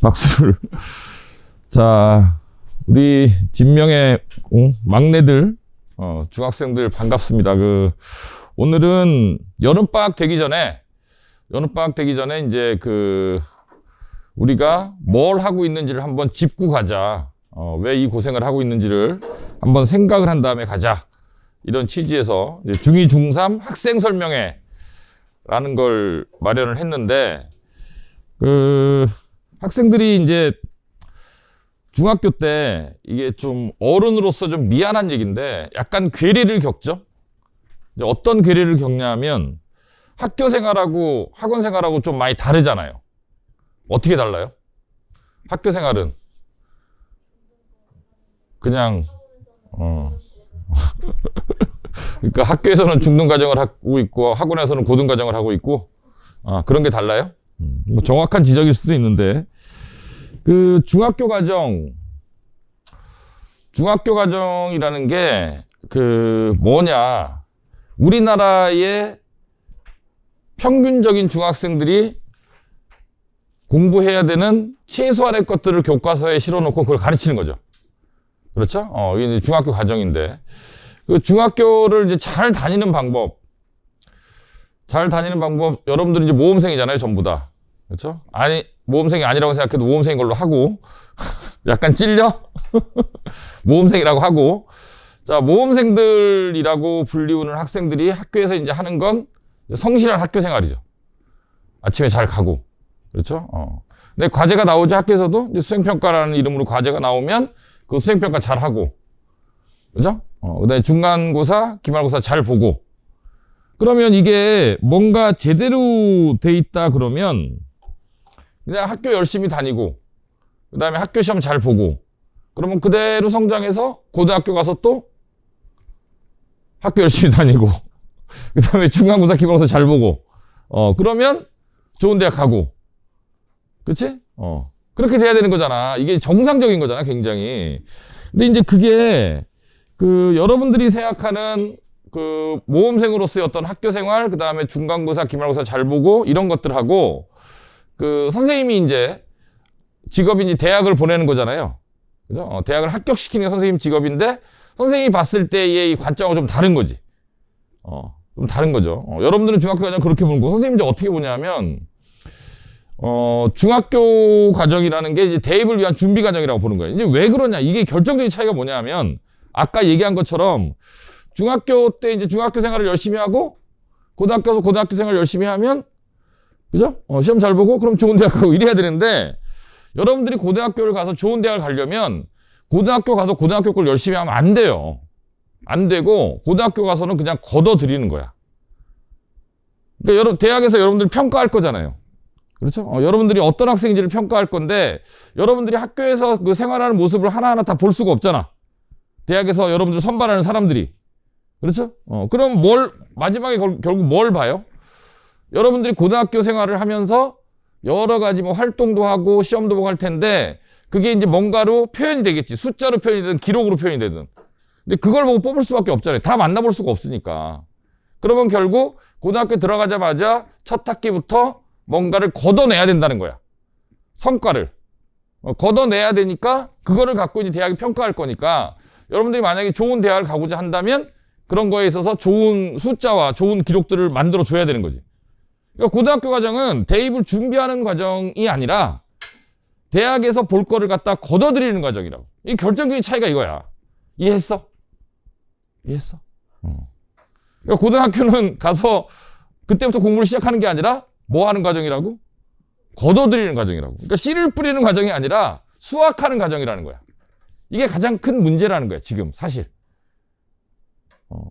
박수를. 자, 우리 진명의 막내들, 중학생들 반갑습니다. 오늘은 여름방학 되기 전에 이제 우리가 뭘 하고 있는지를 한번 짚고 가자. 왜 이 고생을 하고 있는지를 한번 생각을 한 다음에 가자. 이런 취지에서 중2, 중3 학생 설명회 라는 걸 마련을 했는데, 학생들이 이제 중학교 때 이게 좀 어른으로서 좀 미안한 얘기인데 약간 괴리를 겪죠. 이제 어떤 괴리를 겪냐면 학교 생활하고 학원 생활하고 좀 많이 다르잖아요. 어떻게 달라요? 학교 생활은 그냥 그러니까 학교에서는 중등 과정을 하고 있고 학원에서는 고등 과정을 하고 있고 그런 게 달라요? 뭐 정확한 지적일 수도 있는데 중학교 과정이라는 게 뭐냐, 우리나라의 평균적인 중학생들이 공부해야 되는 최소한의 것들을 교과서에 실어놓고 그걸 가르치는 거죠. 그렇죠? 이게 중학교 과정인데, 중학교를 이제 잘 다니는 방법, 여러분들은 이제 모범생이잖아요, 전부 다. 그렇죠? 아니, 모범생이 아니라고 생각해도 모범생인 걸로 하고, 약간 찔려? 모범생이라고 하고, 자, 모범생들이라고 불리우는 학생들이 학교에서 이제 하는 건 성실한 학교 생활이죠. 아침에 잘 가고, 그렇죠? 근데 과제가 나오죠, 학교에서도. 이제 수행평가라는 이름으로 과제가 나오면 그 수행평가 잘 하고, 그죠? 그 다음에 중간고사, 기말고사 잘 보고. 그러면 이게 뭔가 제대로 돼 있다 그러면 그냥 학교 열심히 다니고, 그 다음에 학교 시험 잘 보고, 그러면 그대로 성장해서 고등학교 가서 또 학교 열심히 다니고, 그 다음에 중간고사, 기말고사 잘 보고, 그러면 좋은 대학 가고, 그치? 그렇게 돼야 되는 거잖아. 이게 정상적인 거잖아, 굉장히. 근데 이제 그게, 여러분들이 생각하는 모범생으로서의 어떤 학교 생활, 그 다음에 중간고사, 기말고사 잘 보고, 이런 것들하고, 선생님이 이제 직업이 이제 대학을 보내는 거잖아요. 그죠? 대학을 합격시키는 게 선생님 직업인데, 선생님이 봤을 때의 이 관점하고 좀 다른 거지. 좀 다른 거죠. 여러분들은 중학교 과정 그렇게 보는 거, 선생님이 이제 어떻게 보냐면, 중학교 과정이라는 게 이제 대입을 위한 준비 과정이라고 보는 거예요. 이제 왜 그러냐? 이게 결정적인 차이가 뭐냐면, 아까 얘기한 것처럼, 중학교 때 이제 중학교 생활을 열심히 하고, 고등학교에서 고등학교 생활을 열심히 하면, 그죠? 시험 잘 보고, 그럼 좋은 대학 가고 이래야 되는데, 여러분들이 고등학교를 가서 좋은 대학을 가려면, 고등학교 가서 고등학교 걸 열심히 하면 안 돼요. 안 되고, 고등학교 가서는 그냥 걷어들이는 거야. 그러니까 대학에서 여러분들이 평가할 거잖아요. 그렇죠? 여러분들이 어떤 학생인지를 평가할 건데, 여러분들이 학교에서 그 생활하는 모습을 하나하나 다 볼 수가 없잖아. 대학에서 여러분들 선발하는 사람들이. 그렇죠? 그럼 마지막에 결국 뭘 봐요? 여러분들이 고등학교 생활을 하면서 여러 가지 뭐 활동도 하고 시험도 보고 할 텐데, 그게 이제 뭔가로 표현이 되겠지. 숫자로 표현이 되든 기록으로 표현이 되든. 근데 그걸 보고 뽑을 수밖에 없잖아요. 다 만나볼 수가 없으니까. 그러면 결국 고등학교 들어가자마자 첫 학기부터 뭔가를 걷어내야 된다는 거야. 성과를. 걷어내야 되니까 그거를 갖고 이제 대학이 평가할 거니까, 여러분들이 만약에 좋은 대학을 가고자 한다면 그런 거에 있어서 좋은 숫자와 좋은 기록들을 만들어 줘야 되는 거지. 그러니까 고등학교 과정은 대입을 준비하는 과정이 아니라 대학에서 볼 거를 갖다 걷어들이는 과정이라고. 이 결정적인 차이가 이거야. 이해했어? 그러니까 고등학교는 가서 그때부터 공부를 시작하는 게 아니라 뭐 하는 과정이라고? 걷어들이는 과정이라고. 그러니까 씨를 뿌리는 과정이 아니라 수확하는 과정이라는 거야. 이게 가장 큰 문제라는 거야, 지금 사실.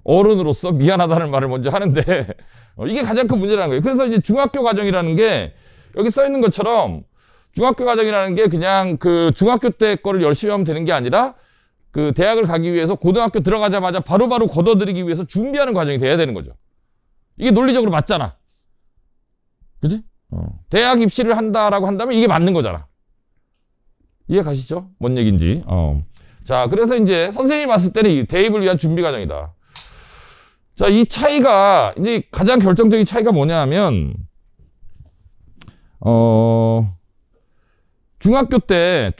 어른으로서 미안하다는 말을 먼저 하는데, 이게 가장 큰 문제라는 거예요. 그래서 이제 중학교 과정이라는 게, 여기 써 있는 것처럼, 중학교 과정이라는 게 그냥 중학교 때 거를 열심히 하면 되는 게 아니라, 대학을 가기 위해서 고등학교 들어가자마자 바로바로 걷어들이기 위해서 준비하는 과정이 돼야 되는 거죠. 이게 논리적으로 맞잖아. 그지? 대학 입시를 한다라고 한다면 이게 맞는 거잖아. 이해 가시죠? 뭔 얘기인지. 자, 그래서 이제 선생님이 봤을 때는 이 대입을 위한 준비 과정이다. 자, 이 차이가, 이제 가장 결정적인 차이가 뭐냐 하면, 중학교 때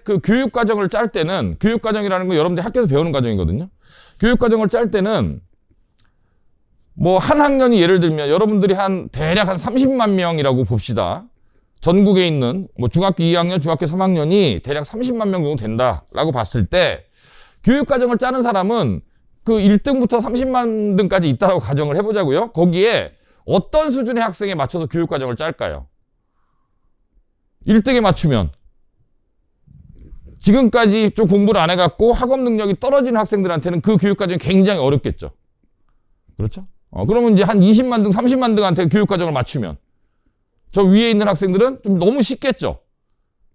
그 교육 과정을 짤 때는, 교육 과정이라는 건 여러분들이 학교에서 배우는 과정이거든요. 교육 과정을 짤 때는, 뭐, 한 학년이 예를 들면 여러분들이 대략 한 30만 명이라고 봅시다. 전국에 있는, 뭐, 중학교 2학년, 중학교 3학년이 대략 30만 명 정도 된다라고 봤을 때, 교육 과정을 짜는 사람은 그 1등부터 30만 등까지 있다라고 가정을 해보자고요. 거기에 어떤 수준의 학생에 맞춰서 교육 과정을 짤까요? 1등에 맞추면 지금까지 좀 공부를 안 해갖고 학업 능력이 떨어지는 학생들한테는 그 교육 과정이 굉장히 어렵겠죠. 그렇죠? 그러면 이제 한 20만 등, 30만 등한테 교육 과정을 맞추면 저 위에 있는 학생들은 좀 너무 쉽겠죠.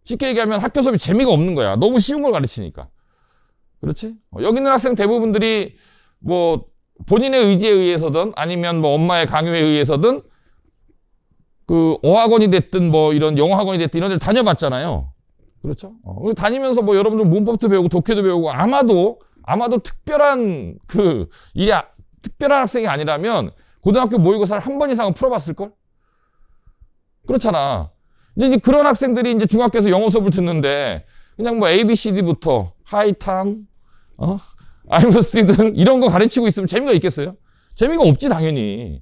쉽게 얘기하면 학교 수업이 재미가 없는 거야. 너무 쉬운 걸 가르치니까. 그렇지? 여기 있는 학생 대부분들이 뭐 본인의 의지에 의해서든 아니면 뭐 엄마의 강요에 의해서든 그 어학원이 됐든 뭐 이런 영어 학원이 됐든 이런 데를 다녀봤잖아요. 그렇죠? 다니면서 뭐 여러분들 문법도 배우고 독해도 배우고 아마도 특별한 특별한 학생이 아니라면 고등학교 모의고사를 한 번 이상은 풀어봤을걸? 그렇잖아. 이제 그런 학생들이 이제 중학교에서 영어 수업을 듣는데 그냥 뭐 ABCD부터 하이탐, I'm a student 이런 거 가르치고 있으면 재미가 있겠어요? 재미가 없지 당연히.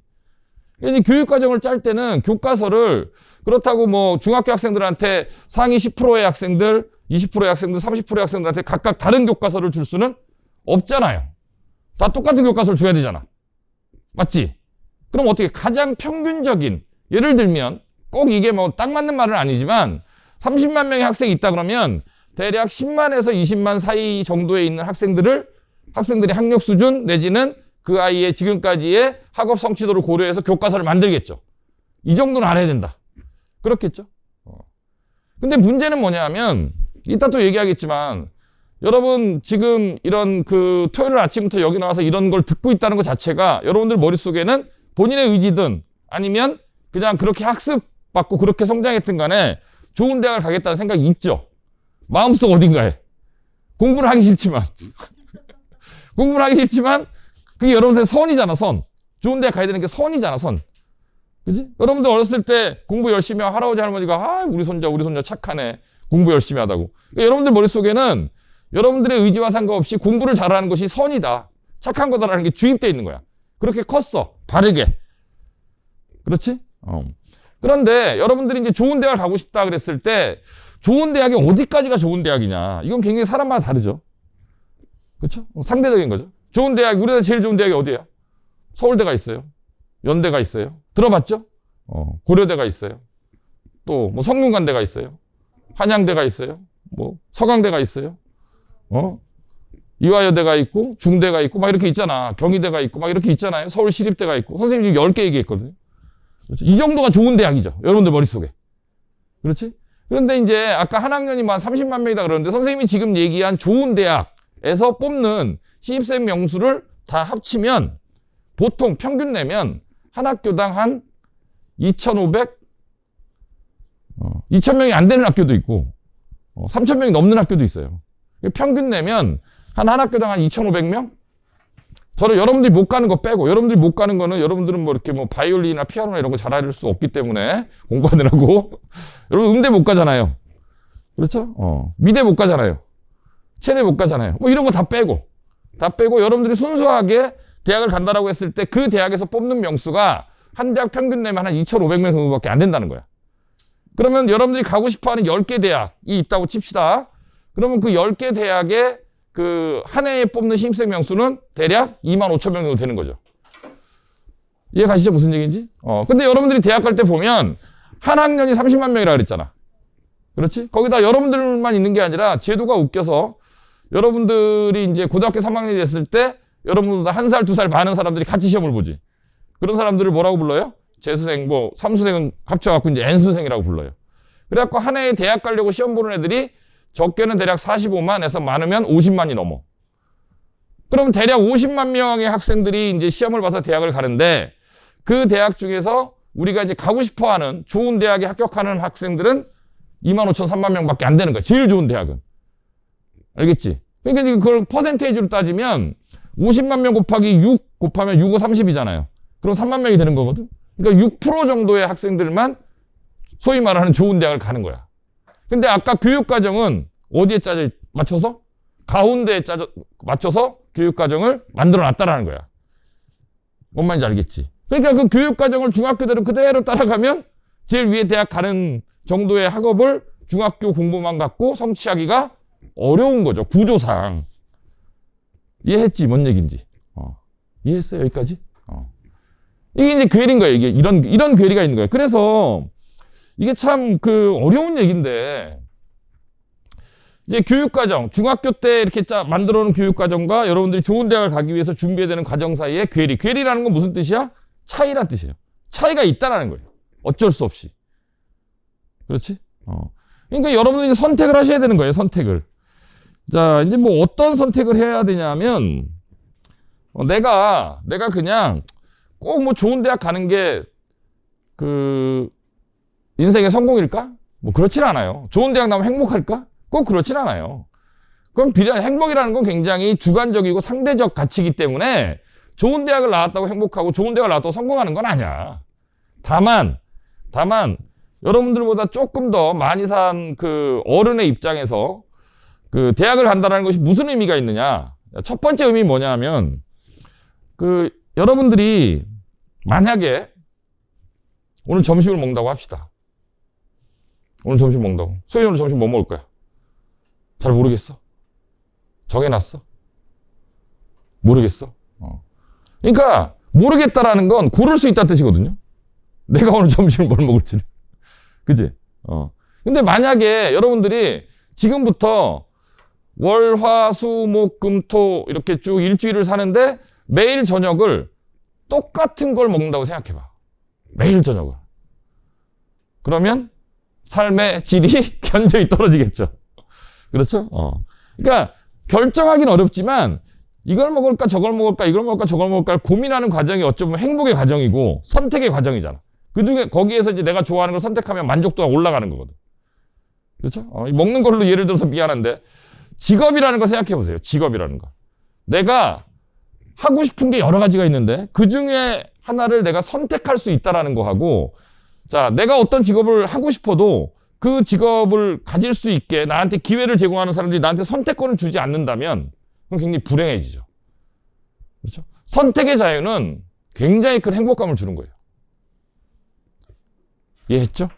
이제 교육 과정을 짤 때는 교과서를 그렇다고 뭐 중학교 학생들한테 상위 10%의 학생들, 20%의 학생들, 30%의 학생들한테 각각 다른 교과서를 줄 수는 없잖아요. 다 똑같은 교과서를 줘야 되잖아. 맞지? 그럼 어떻게 가장 평균적인 예를 들면 꼭 이게 뭐 딱 맞는 말은 아니지만 30만 명의 학생이 있다 그러면 대략 10만에서 20만 사이 정도에 있는 학생들의 학력 수준 내지는 그 아이의 지금까지의 학업 성취도를 고려해서 교과서를 만들겠죠. 이 정도는 알아야 된다. 그렇겠죠. 근데 문제는 뭐냐 하면 이따 또 얘기하겠지만 여러분 지금 이런 그 토요일 아침부터 여기 나와서 이런 걸 듣고 있다는 것 자체가 여러분들 머릿속에는 본인의 의지든 아니면 그냥 그렇게 학습받고 그렇게 성장했든 간에 좋은 대학을 가겠다는 생각이 있죠. 마음속 어딘가에. 공부를 하기 싫지만. 공부를 하기 싫지만 그게 여러분들 선이잖아, 선. 좋은 대학 가야 되는 게 선이잖아, 선. 그지? 여러분들 어렸을 때 공부 열심히 하고 할아버지 할머니가 우리 손자 착하네. 공부 열심히 하다고. 그러니까 여러분들 머릿속에는 여러분들의 의지와 상관없이 공부를 잘하는 것이 선이다. 착한 거다라는 게 주입되어 있는 거야. 그렇게 컸어. 바르게. 그렇지? 그런데 여러분들이 이제 좋은 대학을 가고 싶다 그랬을 때 좋은 대학이 어디까지가 좋은 대학이냐. 이건 굉장히 사람마다 다르죠. 그렇죠? 상대적인 거죠. 좋은 대학, 우리나라 제일 좋은 대학이 어디예요? 서울대가 있어요. 연대가 있어요. 들어봤죠? 고려대가 있어요. 또 뭐 성균관대가 있어요. 한양대가 있어요. 뭐 서강대가 있어요. 이화여대가 있고 중대가 있고 막 이렇게 있잖아. 경희대가 있고 막 이렇게 있잖아요. 서울시립대가 있고. 선생님이 10개 얘기했거든요. 그렇죠? 이 정도가 좋은 대학이죠. 여러분들 머릿속에. 그렇지? 그런데 이제 아까 한 학년이 만 30만 명이다 그러는데 선생님이 지금 얘기한 좋은 대학에서 뽑는 신입생 명수를 다 합치면 보통 평균 내면 한 학교당 한 2,000명이 안 되는 학교도 있고 3,000명이 넘는 학교도 있어요. 평균 내면 한 학교당 한 2,500명? 저는 여러분들이 못 가는 거 빼고 여러분들이 못 가는 거는 여러분들은 뭐 이렇게 뭐 바이올린이나 피아노나 이런 거 잘할 수 없기 때문에 공부하느라고 여러분 음대 못 가잖아요. 그렇죠? 미대 못 가잖아요. 체대 못 가잖아요. 뭐 이런 거 다 빼고 여러분들이 순수하게 대학을 간다라고 했을 때 그 대학에서 뽑는 명수가 한 대학 평균 내면 한 2,500명 정도밖에 안 된다는 거야. 그러면 여러분들이 가고 싶어하는 10개 대학이 있다고 칩시다. 그러면 그 10개 대학의 그 한 해에 뽑는 신입생 명수는 대략 25,000명 정도 되는 거죠. 이해 가시죠? 무슨 얘기인지? 근데 여러분들이 대학 갈 때 보면 한 학년이 30만 명이라 그랬잖아. 그렇지? 거기다 여러분들만 있는 게 아니라 제도가 웃겨서 여러분들이 이제 고등학교 3학년이 됐을 때 여러분보다 1살, 2살 많은 사람들이 같이 시험을 보지. 그런 사람들을 뭐라고 불러요? 재수생, 뭐 삼수생은 합쳐갖고 이제 N수생이라고 불러요. 그래갖고 한 해에 대학 가려고 시험 보는 애들이 적게는 대략 45만에서 많으면 50만이 넘어. 그러면 대략 50만 명의 학생들이 이제 시험을 봐서 대학을 가는데 그 대학 중에서 우리가 이제 가고 싶어 하는 좋은 대학에 합격하는 학생들은 25,000, 3만 명밖에 안 되는 거야. 제일 좋은 대학은. 알겠지? 그러니까 그걸 퍼센테이지로 따지면 50만 명 곱하기 6 곱하면 6, 5, 30이잖아요. 그럼 3만 명이 되는 거거든? 그러니까 6% 정도의 학생들만 소위 말하는 좋은 대학을 가는 거야. 근데 아까 교육과정은 어디에 맞춰서? 가운데에 맞춰서 교육과정을 만들어 놨다라는 거야. 뭔 말인지 알겠지? 그러니까 그 교육과정을 중학교대로 그대로 따라가면 제일 위에 대학 가는 정도의 학업을 중학교 공부만 갖고 성취하기가 어려운 거죠. 구조상. 이해했지? 뭔 얘기인지. 이해했어요? 여기까지? 이게 이제 괴리인 거예요. 이게 이런 괴리가 있는 거예요. 그래서 이게 참 어려운 얘기인데, 이제 교육과정, 중학교 때 이렇게 만들어 놓은 교육과정과 여러분들이 좋은 대학을 가기 위해서 준비해야 되는 과정 사이에 괴리. 괴리라는 건 무슨 뜻이야? 차이란 뜻이에요. 차이가 있다라는 거예요. 어쩔 수 없이. 그렇지? 그러니까 여러분들이 이제 선택을 하셔야 되는 거예요. 선택을. 자, 이제 뭐 어떤 선택을 해야 되냐면, 내가 그냥 꼭 뭐 좋은 대학 가는 게 인생의 성공일까? 뭐 그렇진 않아요. 좋은 대학 나오면 행복할까? 꼭 그렇진 않아요. 그럼 행복이라는 건 굉장히 주관적이고 상대적 가치이기 때문에 좋은 대학을 나왔다고 행복하고 좋은 대학을 나왔다고 성공하는 건 아니야. 다만 여러분들보다 조금 더 많이 산 어른의 입장에서 대학을 간다는 것이 무슨 의미가 있느냐? 첫 번째 의미 뭐냐면 여러분들이 만약에 오늘 점심을 먹는다고 합시다. 오늘 점심 먹는다고. 소연이 오늘 점심 뭐 먹을 거야? 잘 모르겠어. 정해놨어? 모르겠어. 그러니까 모르겠다라는 건 고를 수 있다는 뜻이거든요. 내가 오늘 점심을 뭘 먹을지는. 그지? 근데 만약에 여러분들이 지금부터 월, 화, 수, 목, 금, 토 이렇게 쭉 일주일을 사는데 매일 저녁을 똑같은 걸 먹는다고 생각해봐. 매일 저녁을. 그러면 삶의 질이 견저히 떨어지겠죠. 그렇죠? 그러니까 결정하기는 어렵지만 이걸 먹을까 저걸 먹을까 이걸 먹을까 저걸 먹을까 고민하는 과정이 어쩌면 행복의 과정이고 선택의 과정이잖아. 그중에 거기에서 이제 내가 좋아하는 걸 선택하면 만족도가 올라가는 거거든. 그렇죠? 먹는 걸로 예를 들어서 미안한데 직업이라는 거 생각해 보세요. 직업이라는 거. 내가 하고 싶은 게 여러 가지가 있는데 그중에 하나를 내가 선택할 수 있다라는 거하고, 자, 내가 어떤 직업을 하고 싶어도 그 직업을 가질 수 있게 나한테 기회를 제공하는 사람들이 나한테 선택권을 주지 않는다면 그럼 굉장히 불행해지죠. 그렇죠? 선택의 자유는 굉장히 큰 행복감을 주는 거예요. 이해했죠?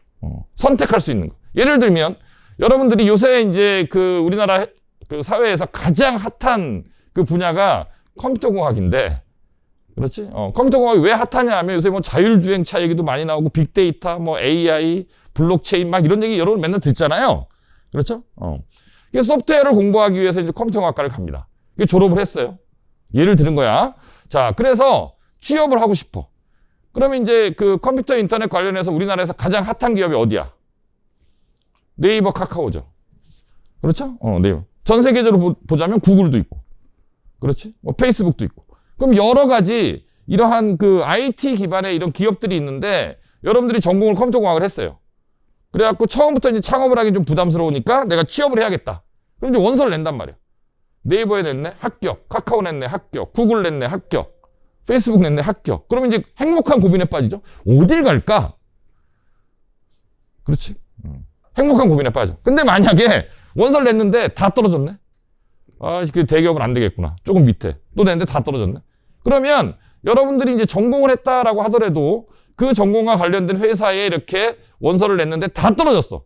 선택할 수 있는 거. 예를 들면 여러분들이 요새 이제 우리나라 사회에서 가장 핫한 분야가 컴퓨터공학인데, 그렇지? 컴퓨터공학이 왜 핫하냐 하면 요새 뭐 자율주행차 얘기도 많이 나오고 빅데이터, 뭐 AI, 블록체인 막 이런 얘기 여러분 맨날 듣잖아요. 그렇죠? 그래서 소프트웨어를 공부하기 위해서 이제 컴퓨터공학과를 갑니다. 졸업을 했어요. 예를 들은 거야. 자, 그래서 취업을 하고 싶어. 그러면 이제 컴퓨터 인터넷 관련해서 우리나라에서 가장 핫한 기업이 어디야? 네이버, 카카오죠. 그렇죠? 네이버. 전 세계적으로 보자면 구글도 있고. 그렇지? 뭐 페이스북도 있고. 그럼 여러 가지 이러한 IT 기반의 이런 기업들이 있는데 여러분들이 전공을 컴퓨터공학을 했어요. 그래갖고 처음부터 이제 창업을 하기 좀 부담스러우니까 내가 취업을 해야겠다. 그럼 이제 원서를 낸단 말이야. 네이버에 냈네? 합격. 카카오 냈네? 합격. 구글 냈네? 합격. 페이스북 냈네? 합격. 그러면 이제 행복한 고민에 빠지죠. 어딜 갈까? 그렇지? 행복한 고민에 빠져. 근데 만약에 원서를 냈는데 다 떨어졌네? 대기업은 안 되겠구나. 조금 밑에. 또 냈는데 다 떨어졌네? 그러면 여러분들이 이제 전공을 했다라고 하더라도 그 전공과 관련된 회사에 이렇게 원서를 냈는데 다 떨어졌어.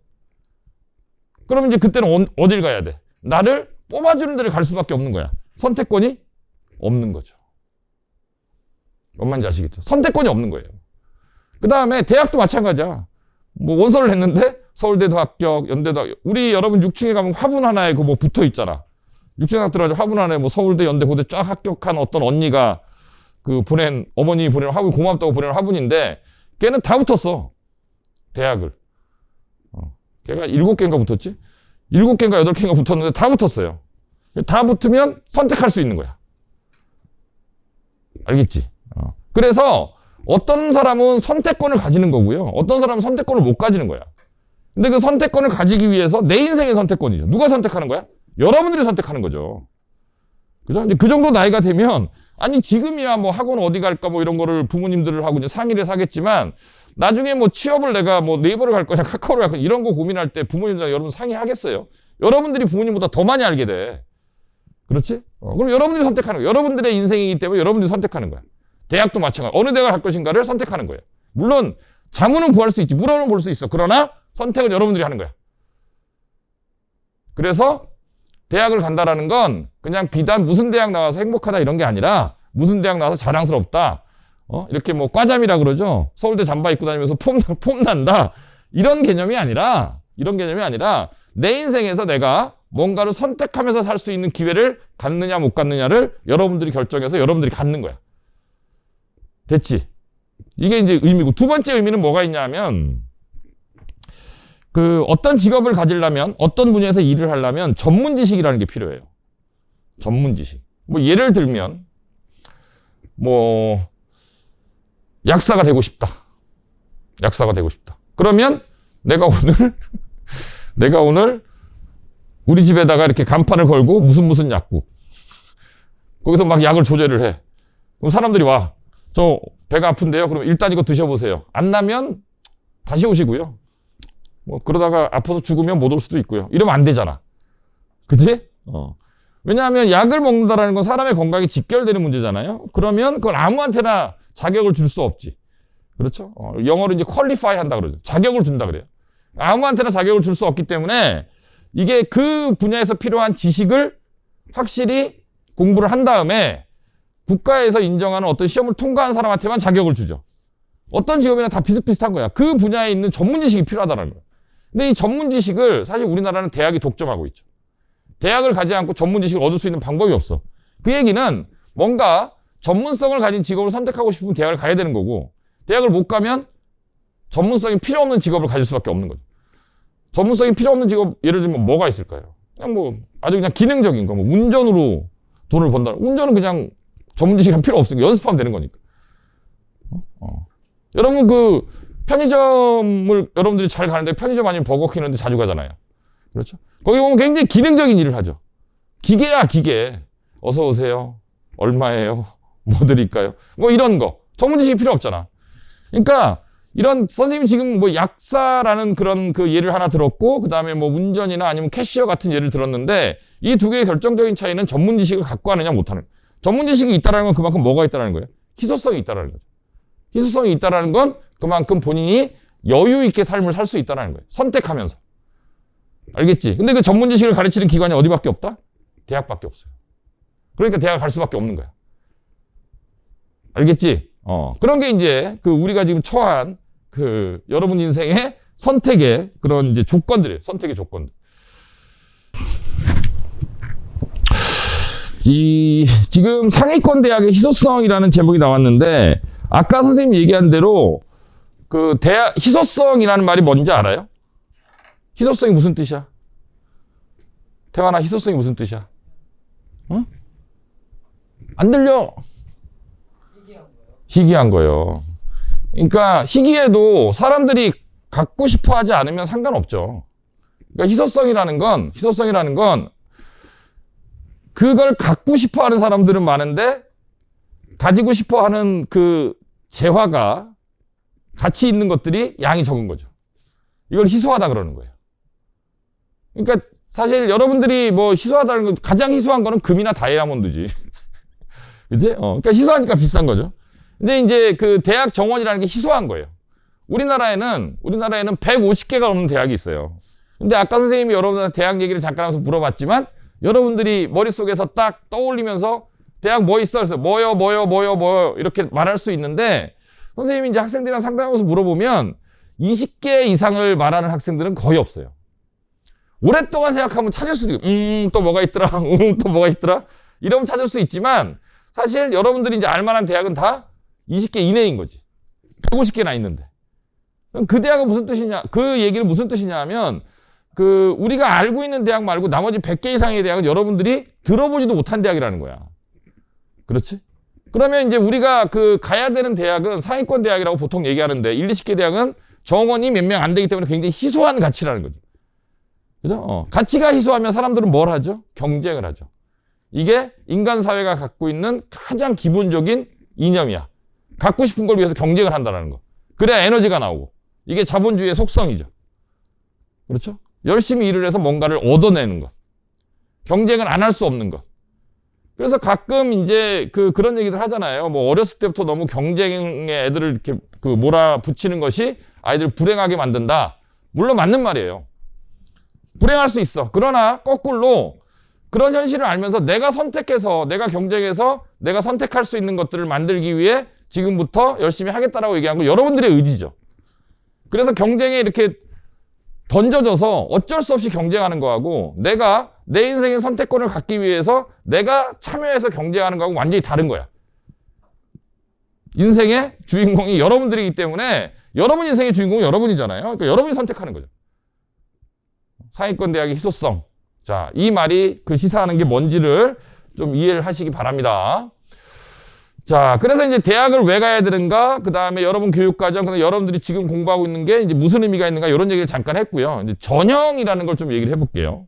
그러면 이제 그때는 어딜 가야 돼? 나를 뽑아주는 데를 갈 수밖에 없는 거야. 선택권이 없는 거죠. 뭔 말인지 아시겠죠? 선택권이 없는 거예요. 그 다음에 대학도 마찬가지야. 뭐 원서를 냈는데 서울대도 합격, 연대도 합격. 우리 여러분 6층에 가면 화분 하나에 뭐 붙어 있잖아. 6층에 들어가서 화분 하나에 뭐 서울대, 연대, 고대 쫙 합격한 어떤 언니가 어머니 보낸 화분, 고맙다고 보낸 화분인데 걔는 다 붙었어. 대학을. 걔가 7개인가 붙었지? 7개인가 8개인가 붙었는데 다 붙었어요. 다 붙으면 선택할 수 있는 거야. 알겠지? 그래서 어떤 사람은 선택권을 가지는 거고요. 어떤 사람은 선택권을 못 가지는 거야. 근데 그 선택권을 가지기 위해서 내 인생의 선택권이죠. 누가 선택하는 거야? 여러분들이 선택하는 거죠. 그죠? 이제 그 정도 나이가 되면, 아니, 지금이야 뭐 학원 어디 갈까 뭐 이런 거를 부모님들을 하고 이제 상의를 하겠지만, 나중에 뭐 취업을 내가 뭐 네이버를 갈 거냐, 카카오를 갈 거냐, 이런 거 고민할 때 부모님들과 여러분 상의하겠어요? 여러분들이 부모님보다 더 많이 알게 돼. 그렇지? 그럼 여러분들이 선택하는 거야. 여러분들의 인생이기 때문에 여러분들이 선택하는 거야. 대학도 마찬가지. 어느 대학을 갈 것인가를 선택하는 거예요. 물론, 자문은 구할 수 있지. 물어는 볼 수 있어. 그러나, 선택은 여러분들이 하는 거야. 그래서, 대학을 간다라는 건 그냥 비단 무슨 대학 나와서 행복하다 이런 게 아니라 무슨 대학 나와서 자랑스럽다. 이렇게 뭐 과잠이라 그러죠. 서울대 잠바 입고 다니면서 폼 난다. 이런 개념이 아니라 내 인생에서 내가 뭔가를 선택하면서 살 수 있는 기회를 갖느냐 못 갖느냐를 여러분들이 결정해서 여러분들이 갖는 거야. 됐지? 이게 이제 의미고, 두 번째 의미는 뭐가 있냐면, 어떤 직업을 가지려면, 어떤 분야에서 일을 하려면 전문 지식이라는 게 필요해요. 전문 지식. 뭐 예를 들면, 뭐 약사가 되고 싶다. 그러면 내가 오늘 우리 집에다가 이렇게 간판을 걸고 무슨 약국. 거기서 막 약을 조제를 해. 그럼 사람들이 와. 저 배가 아픈데요. 그럼 일단 이거 드셔보세요. 안 나면 다시 오시고요. 뭐 그러다가 아파서 죽으면 못 올 수도 있고요. 이러면 안 되잖아. 그치? 왜냐하면 약을 먹는다라는 건 사람의 건강에 직결되는 문제잖아요. 그러면 그걸 아무한테나 자격을 줄 수 없지. 그렇죠? 영어로 이제 퀄리파이 한다 그러죠. 자격을 준다 그래요. 아무한테나 자격을 줄 수 없기 때문에 이게 그 분야에서 필요한 지식을 확실히 공부를 한 다음에 국가에서 인정하는 어떤 시험을 통과한 사람한테만 자격을 주죠. 어떤 직업이나 다 비슷비슷한 거야. 그 분야에 있는 전문 지식이 필요하다는 거야. 근데 이 전문 지식을 사실 우리나라는 대학이 독점하고 있죠. 대학을 가지 않고 전문 지식을 얻을 수 있는 방법이 없어. 그 얘기는 뭔가 전문성을 가진 직업을 선택하고 싶으면 대학을 가야 되는 거고, 대학을 못 가면 전문성이 필요 없는 직업을 가질 수밖에 없는 거죠. 전문성이 필요 없는 직업, 예를 들면 뭐가 있을까요? 아주 그냥 기능적인 거, 운전으로 돈을 번다. 운전은 그냥 전문 지식이 필요 없으니까 연습하면 되는 거니까. 여러분 편의점을 여러분들이 잘 가는데 편의점 아니면 버거킹 이런 데 자주 가잖아요. 그렇죠? 거기 보면 굉장히 기능적인 일을 하죠. 기계야, 기계. 어서 오세요. 얼마예요? 뭐 드릴까요? 뭐 이런 거. 전문 지식이 필요 없잖아. 그러니까 이런 선생님이 지금 뭐 약사라는 그런 예를 하나 들었고, 그 다음에 뭐 운전이나 아니면 캐시어 같은 예를 들었는데, 이 두 개의 결정적인 차이는 전문 지식을 갖고 하느냐 못하는 거예요. 전문 지식이 있다라는 건 그만큼 뭐가 있다라는 거예요? 희소성이 있다라는 거죠. 희소성이 있다라는 건 그만큼 본인이 여유 있게 삶을 살 수 있다라는 거예요. 선택하면서. 알겠지? 근데 그 전문 지식을 가르치는 기관이 어디밖에 없다? 대학밖에 없어요. 그러니까 대학을 갈 수밖에 없는 거야. 알겠지? 그런 게 이제 우리가 지금 처한 여러분 인생의 선택의 그런 이제 조건들이에요. 선택의 조건들. 지금 상위권 대학의 희소성이라는 제목이 나왔는데, 아까 선생님이 얘기한 대로 대학 희소성이라는 말이 뭔지 알아요? 희소성이 무슨 뜻이야? 태환아, 희소성이 무슨 뜻이야? 응? 안 들려. 희귀한 거요. 그러니까 희귀해도 사람들이 갖고 싶어 하지 않으면 상관없죠. 그러니까 희소성이라는 건 그걸 갖고 싶어 하는 사람들은 많은데 가지고 싶어 하는 재화가 가치 있는 것들이 양이 적은 거죠. 이걸 희소하다 그러는 거예요. 그러니까 사실 여러분들이 뭐 희소하다는 건 가장 희소한 거는 금이나 다이아몬드지. 그치? 그러니까 희소하니까 비싼 거죠. 근데 이제 대학 정원이라는 게 희소한 거예요. 우리나라에는 150개가 넘는 대학이 있어요. 근데 아까 선생님이 여러분한테 대학 얘기를 잠깐 하면서 물어봤지만, 여러분들이 머릿속에서 딱 떠올리면서 대학 뭐 있어? 그래서 뭐요 이렇게 말할 수 있는데, 선생님이 이제 학생들이랑 상담하면서 물어보면 20개 이상을 말하는 학생들은 거의 없어요. 오랫동안 생각하면 찾을 수도 있고, 또 뭐가 있더라, 또 뭐가 있더라, 이러면 찾을 수 있지만, 사실 여러분들이 이제 알만한 대학은 다 20개 이내인 거지. 150개나 있는데. 그럼 그 대학은 무슨 뜻이냐? 그 얘기는 무슨 뜻이냐 하면, 우리가 알고 있는 대학 말고 나머지 100개 이상의 대학은 여러분들이 들어보지도 못한 대학이라는 거야. 그렇지? 그러면 이제 우리가 가야 되는 대학은 상위권 대학이라고 보통 얘기하는데, 1, 20개 대학은 정원이 몇 명 안 되기 때문에 굉장히 희소한 가치라는 거죠. 그죠? 가치가 희소하면 사람들은 뭘 하죠? 경쟁을 하죠. 이게 인간 사회가 갖고 있는 가장 기본적인 이념이야. 갖고 싶은 걸 위해서 경쟁을 한다는 거. 그래야 에너지가 나오고. 이게 자본주의의 속성이죠. 그렇죠? 열심히 일을 해서 뭔가를 얻어내는 것. 경쟁을 안 할 수 없는 것. 그래서 가끔 이제 그런 얘기들 하잖아요. 뭐 어렸을 때부터 너무 경쟁에 애들을 이렇게 몰아붙이는 것이 아이들을 불행하게 만든다. 물론 맞는 말이에요. 불행할 수 있어. 그러나 거꾸로 그런 현실을 알면서 내가 선택해서, 내가 경쟁해서 내가 선택할 수 있는 것들을 만들기 위해 지금부터 열심히 하겠다라고 얘기한 건 여러분들의 의지죠. 그래서 경쟁에 이렇게 던져져서 어쩔 수 없이 경쟁하는 거하고 내가 내 인생의 선택권을 갖기 위해서 내가 참여해서 경쟁하는 거하고 완전히 다른 거야. 인생의 주인공이 여러분들이기 때문에 여러분 인생의 주인공은 여러분이잖아요. 그러니까 여러분이 선택하는 거죠. 상위권 대학의 희소성. 자, 이 말이 시사하는 게 뭔지를 좀 이해를 하시기 바랍니다. 자, 그래서 이제 대학을 왜 가야 되는가? 그 다음에 여러분 교육과정, 그다음에 여러분들이 지금 공부하고 있는 게 이제 무슨 의미가 있는가? 이런 얘기를 잠깐 했고요. 이제 전형이라는 걸 좀 얘기를 해볼게요.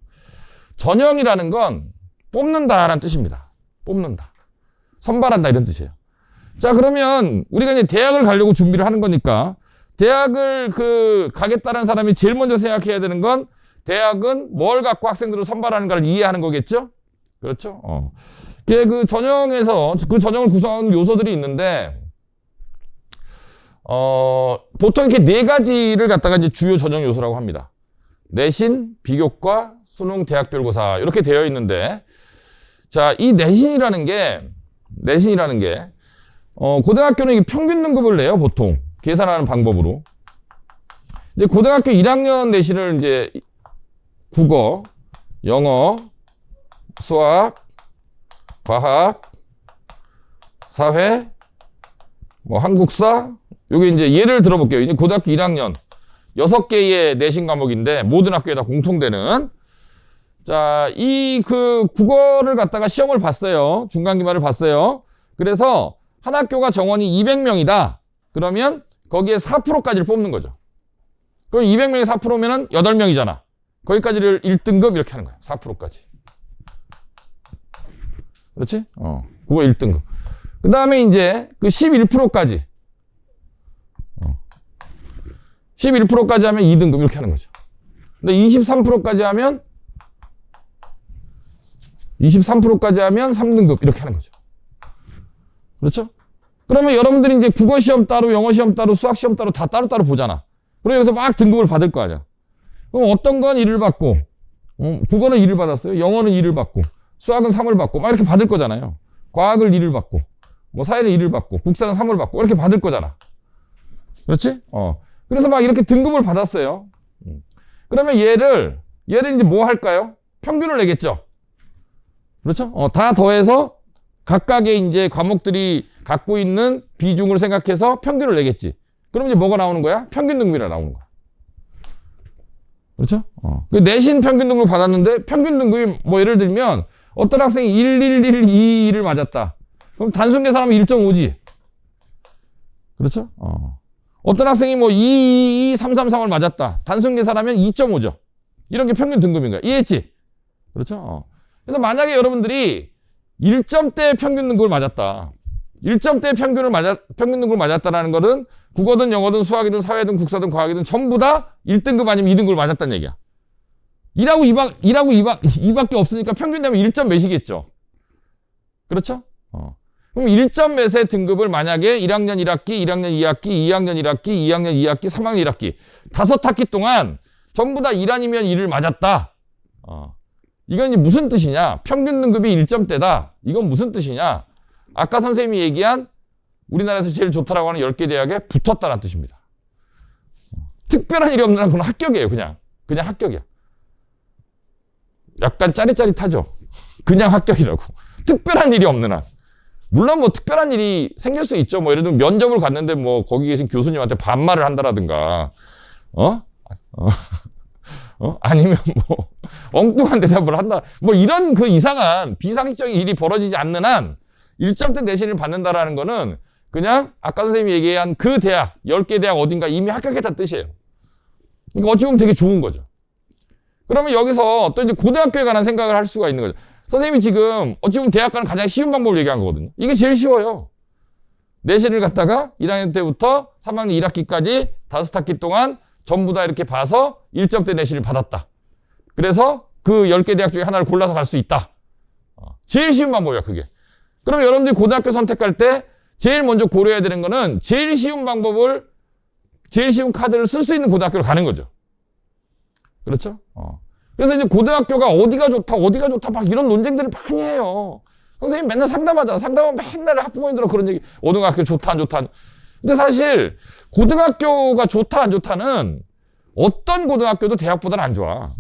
전형이라는 건 뽑는다라는 뜻입니다. 뽑는다. 선발한다 이런 뜻이에요. 자, 그러면 우리가 이제 대학을 가려고 준비를 하는 거니까 대학을 가겠다는 사람이 제일 먼저 생각해야 되는 건 대학은 뭘 갖고 학생들을 선발하는가를 이해하는 거겠죠? 그렇죠? 그 전형에서 그 전형을 구성하는 요소들이 있는데 보통 이렇게 네 가지를 갖다가 이제 주요 전형 요소라고 합니다. 내신, 비교과, 수능, 대학별고사 이렇게 되어 있는데 자, 이 내신이라는 게 고등학교는 이게 평균 등급을 내요, 보통. 계산하는 방법으로. 이제 고등학교 1학년 내신을 이제 국어, 영어, 수학, 과학, 사회, 한국사, 요게 이제 예를 들어볼게요. 이제 고등학교 1학년 6개의 내신 과목인데 모든 학교에 다 공통되는 자, 국어를 갖다가 시험을 봤어요. 중간기말을 봤어요. 그래서 한 학교가 정원이 200명이다. 그러면 거기에 4%까지를 뽑는 거죠. 그럼 200명이 4%면은 8명이잖아. 거기까지를 1등급 이렇게 하는 거야. 4%까지. 그렇지? 국어 1등급. 그 다음에 이제 11%까지. 11%까지 하면 2등급 이렇게 하는 거죠. 근데 23%까지 하면 3등급 이렇게 하는 거죠. 그렇죠? 그러면 여러분들이 이제 국어 시험 따로, 영어 시험 따로, 수학 시험 따로 다 따로따로 보잖아. 그럼 여기서 막 등급을 받을 거 아니야. 그럼 어떤 건 1을 받고, 국어는 2를 받았어요. 영어는 2를 받고, 수학은 3을 받고, 막 이렇게 받을 거잖아요. 과학을 2를 받고, 사회는 2를 받고, 국사는 3을 받고, 이렇게 받을 거잖아. 그렇지? 그래서 막 이렇게 등급을 받았어요. 그러면 얘를 이제 뭐 할까요? 평균을 내겠죠. 그렇죠? 다 더해서 각각의 이제 과목들이 갖고 있는 비중을 생각해서 평균을 내겠지. 그럼 이제 뭐가 나오는 거야? 평균 등급이라 나오는 거야. 그렇죠? 내신 평균 등급을 받았는데 평균 등급이 예를 들면 어떤 학생이 1, 1, 1, 2, 2를 맞았다. 그럼 단순 계산하면 1.5지. 그렇죠? 어떤 학생이 2, 2, 2, 3, 3, 3을 맞았다. 단순 계산하면 2.5죠. 이런 게 평균 등급인 거야. 이해했지? 그렇죠? 그래서 만약에 여러분들이 1점대 평균 등급을 맞았다. 1점대 평균 등급을 맞았다라는 것은 국어든 영어든 수학이든 사회든 국사든 과학이든 전부 다 1등급 아니면 2등급을 맞았다는 얘기야. 1하고 2밖에 없으니까 평균 되면 1점 몇이겠죠. 그렇죠? 그럼 1점 몇의 등급을 만약에 1학년 1학기, 1학년 2학기, 2학년 1학기, 2학년 2학기, 3학년 1학기 5학기 동안 전부 다 1 아니면 2를 맞았다. 이건 무슨 뜻이냐? 평균 등급이 1점대다. 이건 무슨 뜻이냐? 아까 선생님이 얘기한 우리나라에서 제일 좋다라고 하는 10개 대학에 붙었다는 뜻입니다. 특별한 일이 없는 한 그건 합격이에요. 그냥 합격이야. 약간 짜릿짜릿하죠? 그냥 합격이라고. 특별한 일이 없는 한. 물론 특별한 일이 생길 수 있죠. 예를 들면 면접을 갔는데 거기 계신 교수님한테 반말을 한다라든가, 아니면 엉뚱한 대답을 한다. 이런 이상한 비상식적인 일이 벌어지지 않는 한 1점대 내신을 받는다라는 거는 그냥 아까 선생님이 얘기한 그 대학, 10개 대학 어딘가 이미 합격했다는 뜻이에요. 그러니까 어찌 보면 되게 좋은 거죠. 그러면 여기서 또 이제 고등학교에 관한 생각을 할 수가 있는 거죠. 선생님이 지금 어찌 보면 대학 가는 가장 쉬운 방법을 얘기한 거거든요. 이게 제일 쉬워요. 내신을 갖다가 1학년 때부터 3학년 1학기까지 5학기 동안 전부 다 이렇게 봐서 1점대 내신을 받았다. 그래서 그 10개 대학 중에 하나를 골라서 갈 수 있다. 제일 쉬운 방법이야, 그게. 그럼 여러분들이 고등학교 선택할 때 제일 먼저 고려해야 되는 거는 제일 쉬운 방법을, 제일 쉬운 카드를 쓸 수 있는 고등학교를 가는 거죠. 그렇죠? 그래서 이제 고등학교가 어디가 좋다 막 이런 논쟁들을 많이 해요. 선생님 맨날 상담하잖아. 상담하면 맨날 학부모님들은 그런 얘기, 어느 학교 좋다 안 좋다. 근데 사실 고등학교가 좋다 안 좋다는 어떤 고등학교도 대학보다는 안 좋아.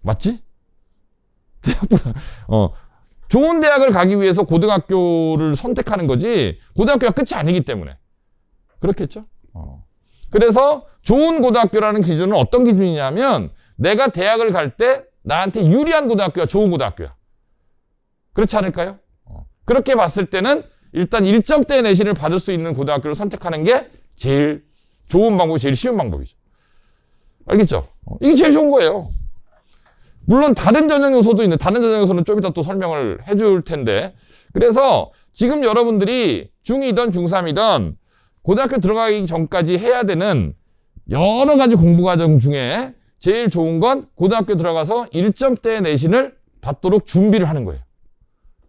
맞지? 대학보다 좋은 대학을 가기 위해서 고등학교를 선택하는 거지 고등학교가 끝이 아니기 때문에. 그렇겠죠? 그래서 좋은 고등학교라는 기준은 어떤 기준이냐면 내가 대학을 갈 때 나한테 유리한 고등학교가 좋은 고등학교야. 그렇지 않을까요? 그렇게 봤을 때는 일단 1점대 내신을 받을 수 있는 고등학교를 선택하는 게 제일 좋은 방법이, 제일 쉬운 방법이죠. 알겠죠? 이게 제일 좋은 거예요. 물론 다른 전형 요소도 있는데 다른 전형 요소는 좀 이따 또 설명을 해줄 텐데, 그래서 지금 여러분들이 중2든 중3이든 고등학교 들어가기 전까지 해야 되는 여러 가지 공부 과정 중에 제일 좋은 건 고등학교 들어가서 1점대 내신을 받도록 준비를 하는 거예요.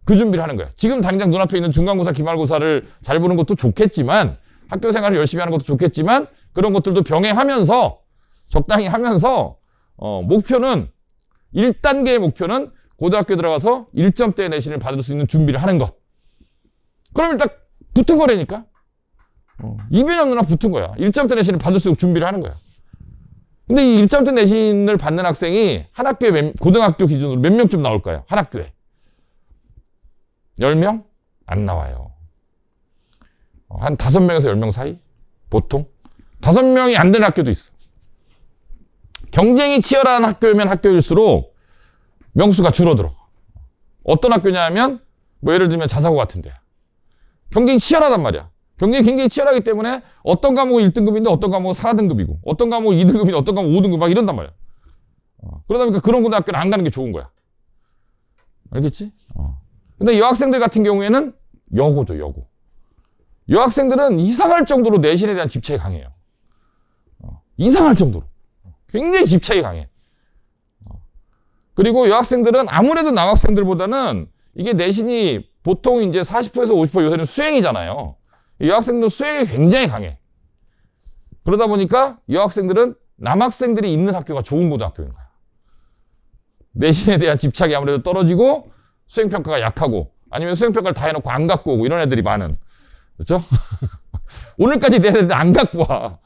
그 준비를 하는 거예요. 지금 당장 눈앞에 있는 중간고사, 기말고사를 잘 보는 것도 좋겠지만, 학교 생활을 열심히 하는 것도 좋겠지만, 그런 것들도 병행하면서 적당히 하면서 목표는 1단계의 목표는 고등학교 들어가서 1점대 내신을 받을 수 있는 준비를 하는 것. 그럼 일단 붙은 거라니까. 이변형 누나 붙은 거야. 1점대 내신을 받을 수 있는 준비를 하는 거야. 근데 이 1점대 내신을 받는 학생이 한 학교에 고등학교 기준으로 몇 명쯤 나올까요? 한 학교에 10명? 안 나와요. 한 5명에서 10명 사이? 보통? 5명이 안 되는 학교도 있어. 경쟁이 치열한 학교면 학교일수록 명수가 줄어들어. 어떤 학교냐면 뭐 예를 들면 자사고 같은 데야. 경쟁이 치열하단 말이야. 경쟁이 굉장히 치열하기 때문에 어떤 과목은 1등급인데 어떤 과목은 4등급이고 어떤 과목은 2등급인데 어떤 과목은 5등급 막 이런단 말이야. 그러다 보니까 그런 고등학교는 안 가는 게 좋은 거야. 알겠지? 근데 여학생들 같은 경우에는 여고죠, 여고. 여학생들은 이상할 정도로 내신에 대한 집착이 강해요. 이상할 정도로. 굉장히 집착이 강해. 그리고 여학생들은 아무래도 남학생들보다는 이게 내신이 보통 이제 40%에서 50% 요새는 수행이잖아요. 여학생들은 수행이 굉장히 강해. 그러다 보니까 여학생들은 남학생들이 있는 학교가 좋은 고등학교인 거야. 내신에 대한 집착이 아무래도 떨어지고 수행평가가 약하고 아니면 수행평가를 다 해놓고 안 갖고 오고 이런 애들이 많은. 그렇죠? 오늘까지 내 애들 안 갖고 와.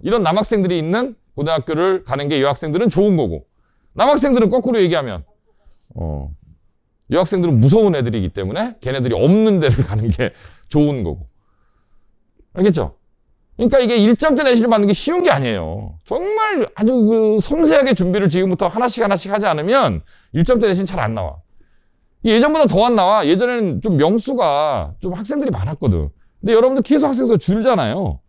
이런 남학생들이 있는 고등학교를 가는 게 여학생들은 좋은 거고, 남학생들은 거꾸로 얘기하면 여학생들은 무서운 애들이기 때문에 걔네들이 없는 데를 가는 게 좋은 거고. 알겠죠? 그러니까 이게 1점대 내신을 받는 게 쉬운 게 아니에요. 정말 아주 그 섬세하게 준비를 지금부터 하나씩 하지 않으면 1점대 내신 잘 안 나와. 예전보다 더 안 나와. 예전에는 좀 명수가 좀 학생들이 많았거든. 근데 여러분들 계속 학생 수가 줄잖아요.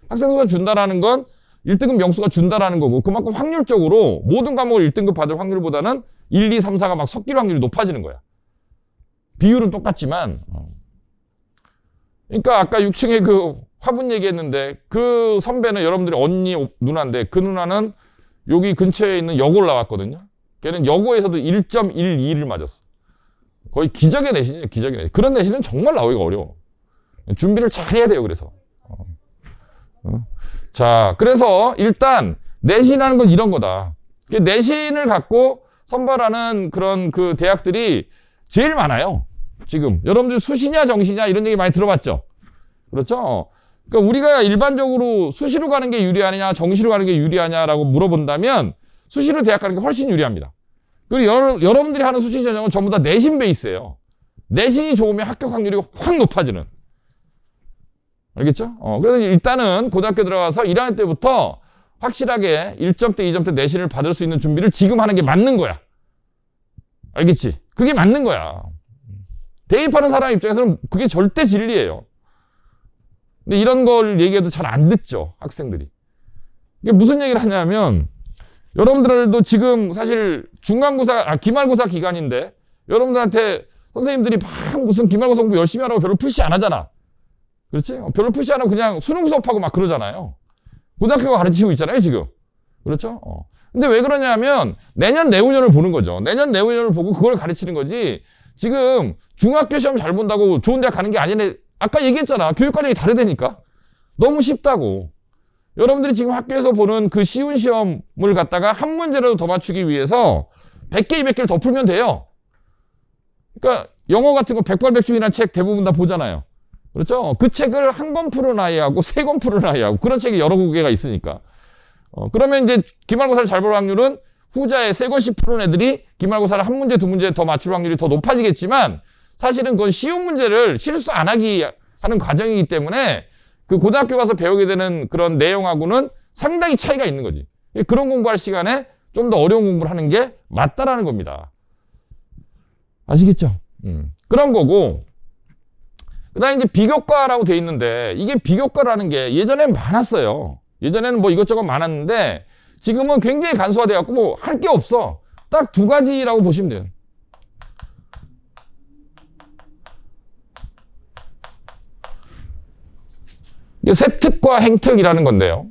학생 수가 준다라는 건 1등급 명수가 준다라는 거고, 그만큼 확률적으로 모든 과목을 1등급 받을 확률보다는 1, 2, 3, 4가 막 섞일 확률이 높아지는 거야. 비율은 똑같지만. 그러니까 아까 6층에 그 화분 얘기했는데 그 선배는 여러분들이 언니 누나인데 그 누나는 여기 근처에 있는 여고를 나왔거든요. 걔는 여고에서도 1.12를 맞았어. 거의 기적의 내신이에요. 기적의 내신. 그런 내신은 정말 나오기가 어려워. 준비를 잘 해야 돼요. 그래서. 자, 그래서 일단 내신이라는 건 이런 거다. 내신을 갖고 선발하는 그런 그 대학들이 제일 많아요. 지금 여러분들 수시냐 정시냐 이런 얘기 많이 들어봤죠? 그렇죠? 그러니까 우리가 일반적으로 수시로 가는 게 유리하냐 정시로 가는 게 유리하냐라고 물어본다면 수시로 대학 가는 게 훨씬 유리합니다. 그리고 여러분들이 하는 수시 전형은 전부 다 내신 베이스예요. 내신이 좋으면 합격 확률이 확 높아지는. 알겠죠? 그래서 일단은 고등학교 들어가서 1학년 때부터 확실하게 1점대, 2점대 내신을 받을 수 있는 준비를 지금 하는 게 맞는 거야. 알겠지? 그게 맞는 거야. 대입하는 사람 입장에서는 그게 절대 진리예요. 근데 이런 걸 얘기해도 잘 안 듣죠, 학생들이. 이게 무슨 얘기를 하냐면 여러분들도 지금 사실 기말고사 기간인데 여러분들한테 선생님들이 막 무슨 기말고사 공부 열심히 하라고 별로 푸시 안 하잖아. 그렇지? 별로 푸시 안 하고 그냥 수능 수업하고 막 그러잖아요. 고등학교가 가르치고 있잖아요, 지금. 그렇죠? 근데 왜 그러냐면 내년 내후년을 보는 거죠. 내년 내후년을 보고 그걸 가르치는 거지. 지금 중학교 시험 잘 본다고 좋은 대학 가는 게 아니네. 아까 얘기했잖아. 교육 과정이 다르다니까. 너무 쉽다고. 여러분들이 지금 학교에서 보는 그 쉬운 시험을 갖다가 한 문제라도 더 맞추기 위해서 100개, 200개를 더 풀면 돼요. 그러니까 영어 같은 거 백발백중이라는 책 대부분 다 보잖아요. 그렇죠? 그 책을 한 권 푸는 아이하고 세 권 푸는 아이하고 그런 책이 여러 개가 있으니까. 그러면 이제 기말고사를 잘 볼 확률은 후자에 세 권씩 푸는 애들이 기말고사를 한 문제, 두 문제 더 맞출 확률이 더 높아지겠지만 사실은 그건 쉬운 문제를 실수 안 하기 하는 과정이기 때문에 그 고등학교 가서 배우게 되는 그런 내용하고는 상당히 차이가 있는 거지. 그런 공부할 시간에 좀 더 어려운 공부를 하는 게 맞다라는 겁니다. 아시겠죠? 그런 거고. 그 다음에 이제 비교과라고 돼 있는데 이게 비교과라는 게 예전엔 많았어요. 예전에는 뭐 이것저것 많았는데 지금은 굉장히 간소화돼 갖고 뭐 할 게 없어. 딱 두 가지라고 보시면 돼요. 이게 세특과 행특이라는 건데요.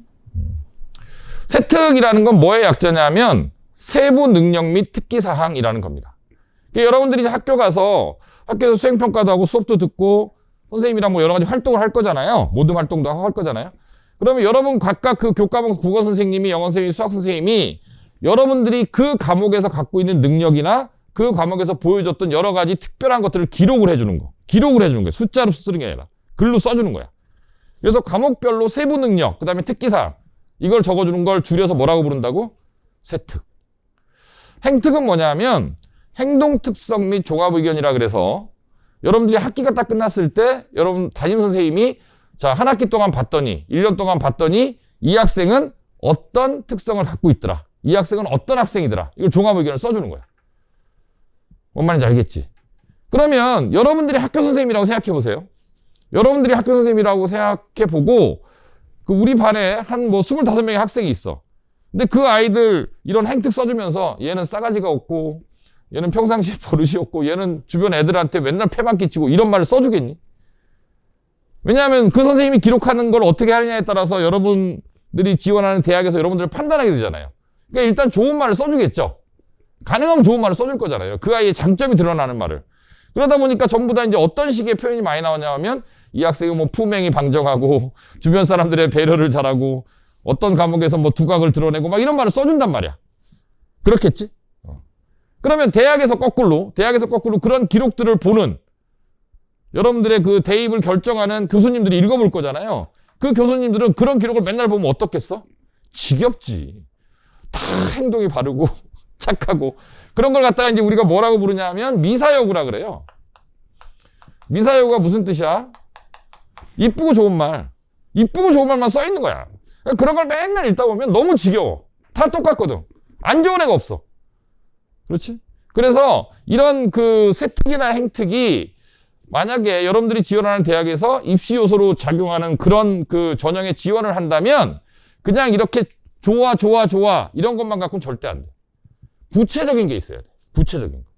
세특이라는 건 뭐의 약자냐면 세부 능력 및 특기 사항이라는 겁니다. 여러분들이 학교 가서 학교에서 수행평가도 하고 수업도 듣고 선생님이랑 뭐 여러 가지 활동을 할 거잖아요. 모든 활동도 하고 할 거잖아요. 그러면 여러분 각각 그 교과목 국어 선생님이, 영어 선생님이, 수학 선생님이 여러분들이 그 과목에서 갖고 있는 능력이나 그 과목에서 보여줬던 여러 가지 특별한 것들을 기록을 해주는 거. 기록을 해주는 거예요. 숫자로 쓰는 게 아니라 글로 써주는 거야. 그래서 과목별로 세부 능력, 그 다음에 특기사항 이걸 적어주는 걸 줄여서 뭐라고 부른다고? 세특. 행특은 뭐냐면 행동특성 및 종합의견이라 그래서 여러분들이 학기가 딱 끝났을 때 여러분 담임선생님이 자, 한 학기 동안 봤더니 1년 동안 봤더니 이 학생은 어떤 특성을 갖고 있더라. 이 학생은 어떤 학생이더라. 이걸 종합의견을 써주는 거야. 뭔 말인지 알겠지? 그러면 여러분들이 학교 선생님이라고 생각해 보세요. 여러분들이 학교 선생님이라고 생각해 보고 그 우리 반에 한 뭐 25명의 학생이 있어. 근데 그 아이들 이런 행특 써주면서 얘는 싸가지가 없고 얘는 평상시에 버릇이 없고 얘는 주변 애들한테 맨날 패만 끼치고 이런 말을 써주겠니? 왜냐하면 그 선생님이 기록하는 걸 어떻게 하느냐에 따라서 여러분들이 지원하는 대학에서 여러분들을 판단하게 되잖아요. 그러니까 일단 좋은 말을 써주겠죠. 가능하면 좋은 말을 써줄 거잖아요. 그 아이의 장점이 드러나는 말을. 그러다 보니까 전부 다 이제 어떤 식의 표현이 많이 나오냐 하면 이 학생은 뭐 품행이 방정하고 주변 사람들의 배려를 잘하고 어떤 과목에서 뭐 두각을 드러내고 막 이런 말을 써준단 말이야. 그렇겠지? 그러면 대학에서 거꾸로 그런 기록들을 보는 여러분들의 그 대입을 결정하는 교수님들이 읽어볼 거잖아요. 그 교수님들은 그런 기록을 맨날 보면 어떻겠어? 지겹지. 다 행동이 바르고 착하고 그런 걸 갖다가 이제 우리가 뭐라고 부르냐 하면 미사여구라 그래요. 미사여구가 무슨 뜻이야? 이쁘고 좋은 말. 이쁘고 좋은 말만 써 있는 거야. 그런 걸 맨날 읽다 보면 너무 지겨워. 다 똑같거든. 안 좋은 애가 없어. 그렇지? 그래서 이런 그 세특이나 행특이 만약에 여러분들이 지원하는 대학에서 입시 요소로 작용하는 그런 그 전형에 지원을 한다면 그냥 이렇게 좋아 이런 것만 갖고는 절대 안 돼. 구체적인 게 있어야 돼. 구체적인 거.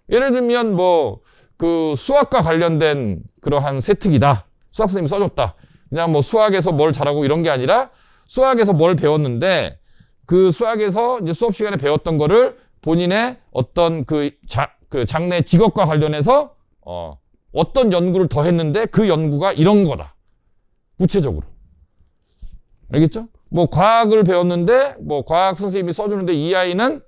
예를 들면 뭐 그 수학과 관련된 그러한 세특이다. 수학 선생님이 써줬다. 그냥 뭐 수학에서 뭘 잘하고 이런 게 아니라 수학에서 뭘 배웠는데 그 수학에서 이제 수업 시간에 배웠던 거를 본인의 어떤 그 장래 직업과 관련해서 어떤 연구를 더 했는데 그 연구가 이런 거다. 구체적으로. 알겠죠? 뭐 과학을 배웠는데 뭐 과학 선생님이 써주는데 이 아이는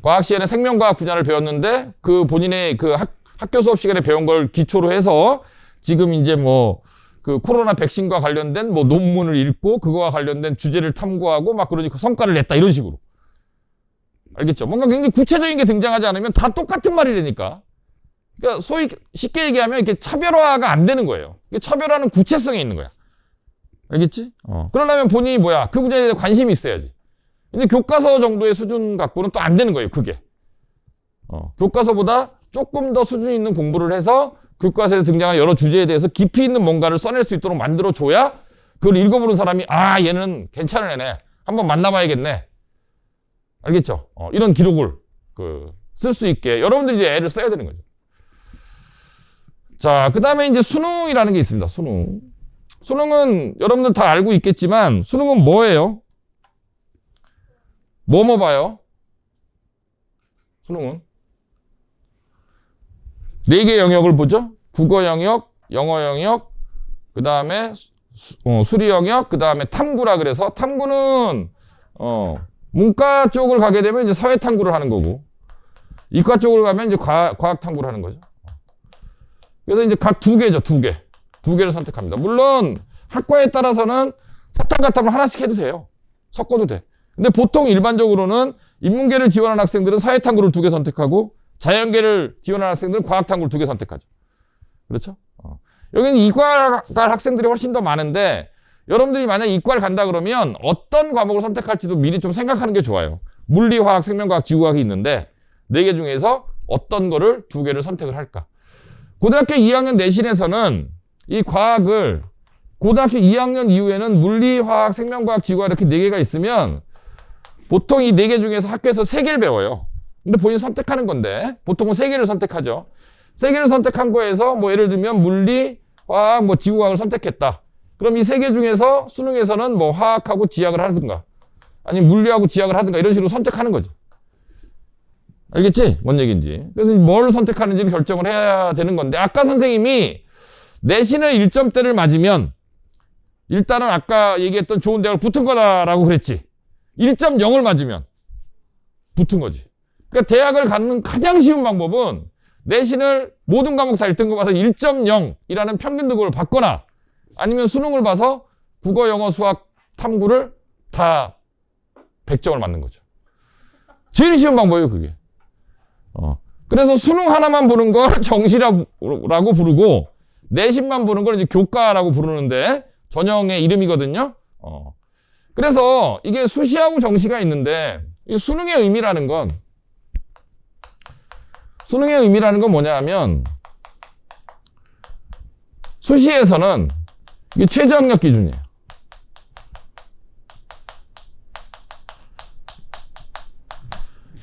과학 시간에 생명과학 분야를 배웠는데 그 본인의 그 학교 수업 시간에 배운 걸 기초로 해서 지금 이제 뭐 그 코로나 백신과 관련된 뭐 논문을 읽고 그거와 관련된 주제를 탐구하고 막 그러니까 성과를 냈다 이런 식으로. 알겠죠? 뭔가 굉장히 구체적인 게 등장하지 않으면 다 똑같은 말이라니까. 그러니까 소위 쉽게 얘기하면 이렇게 차별화가 안 되는 거예요. 차별화는 구체성에 있는 거야. 알겠지? 그러려면 본인이 뭐야? 그 분야에 대해 관심이 있어야지. 근데 교과서 정도의 수준 갖고는 또 안 되는 거예요, 그게. 교과서보다 조금 더 수준 있는 공부를 해서 교과서에서 등장하는 여러 주제에 대해서 깊이 있는 뭔가를 써낼 수 있도록 만들어줘야 그걸 읽어보는 사람이 아, 얘는 괜찮은 애네. 한번 만나봐야겠네. 알겠죠? 이런 기록을 쓸 수 있게 여러분들이 이제 애를 써야 되는 거죠. 자, 그 다음에 이제 수능이라는 게 있습니다. 수능. 수능은 여러분들 다 알고 있겠지만 수능은 뭐예요? 뭐 봐요? 수능은 4개 영역을 보죠. 국어 영역, 영어 영역, 그 다음에 수리 영역, 그 다음에 탐구라 그래서 탐구는 문과 쪽을 가게 되면 이제 사회 탐구를 하는 거고 이과 쪽을 가면 이제 과학 탐구를 하는 거죠. 그래서 이제 각 2개죠, 2개. 2개를 선택합니다. 물론 학과에 따라서는 사탐과탐을 하나씩 해도 돼요. 섞어도 돼. 근데 보통 일반적으로는 인문계를 지원하는 학생들은 사회탐구를 2개 선택하고 자연계를 지원하는 학생들은 과학탐구를 2개 선택하죠. 그렇죠? 여기는 이과 갈 학생들이 훨씬 더 많은데 여러분들이 만약 이과를 간다 그러면 어떤 과목을 선택할지도 미리 좀 생각하는 게 좋아요. 물리, 화학, 생명과학, 지구과학이 있는데 4개 중에서 어떤 거를 2개를 선택을 할까? 고등학교 2학년 내신에서는 이 과학을 고등학교 2학년 이후에는 물리, 화학, 생명과학, 지구과학 이렇게 4개가 있으면 보통 이 4개 중에서 학교에서 3개를 배워요. 근데 본인이 선택하는 건데 보통은 3개를 선택하죠. 3개를 선택한 거에서 뭐 예를 들면 물리, 화학, 뭐 지구과학을 선택했다. 그럼 이 3개 중에서 수능에서는 뭐 화학하고 지학을 하든가 아니면 물리하고 지학을 하든가 이런 식으로 선택하는 거지. 알겠지? 뭔 얘기인지. 그래서 뭘 선택하는지를 결정을 해야 되는 건데 아까 선생님이 내신을 1점대를 맞으면 일단은 아까 얘기했던 좋은 대학을 붙은 거다라고 그랬지. 1.0을 맞으면 붙은 거지. 그러니까 대학을 가는 가장 쉬운 방법은 내신을 모든 과목 다 1등급 봐서 1.0이라는 평균 등급을 받거나 아니면 수능을 봐서 국어, 영어, 수학, 탐구를 다 100점을 맞는 거죠. 제일 쉬운 방법이에요, 그게. 그래서 수능 하나만 보는 걸 정시라고 부르고 내신만 보는 걸 이제 교과라고 부르는데 전형의 이름이거든요. 그래서 이게 수시하고 정시가 있는데 이 수능의 의미라는 건 뭐냐면 수시에서는 이게 최저학력 기준이에요.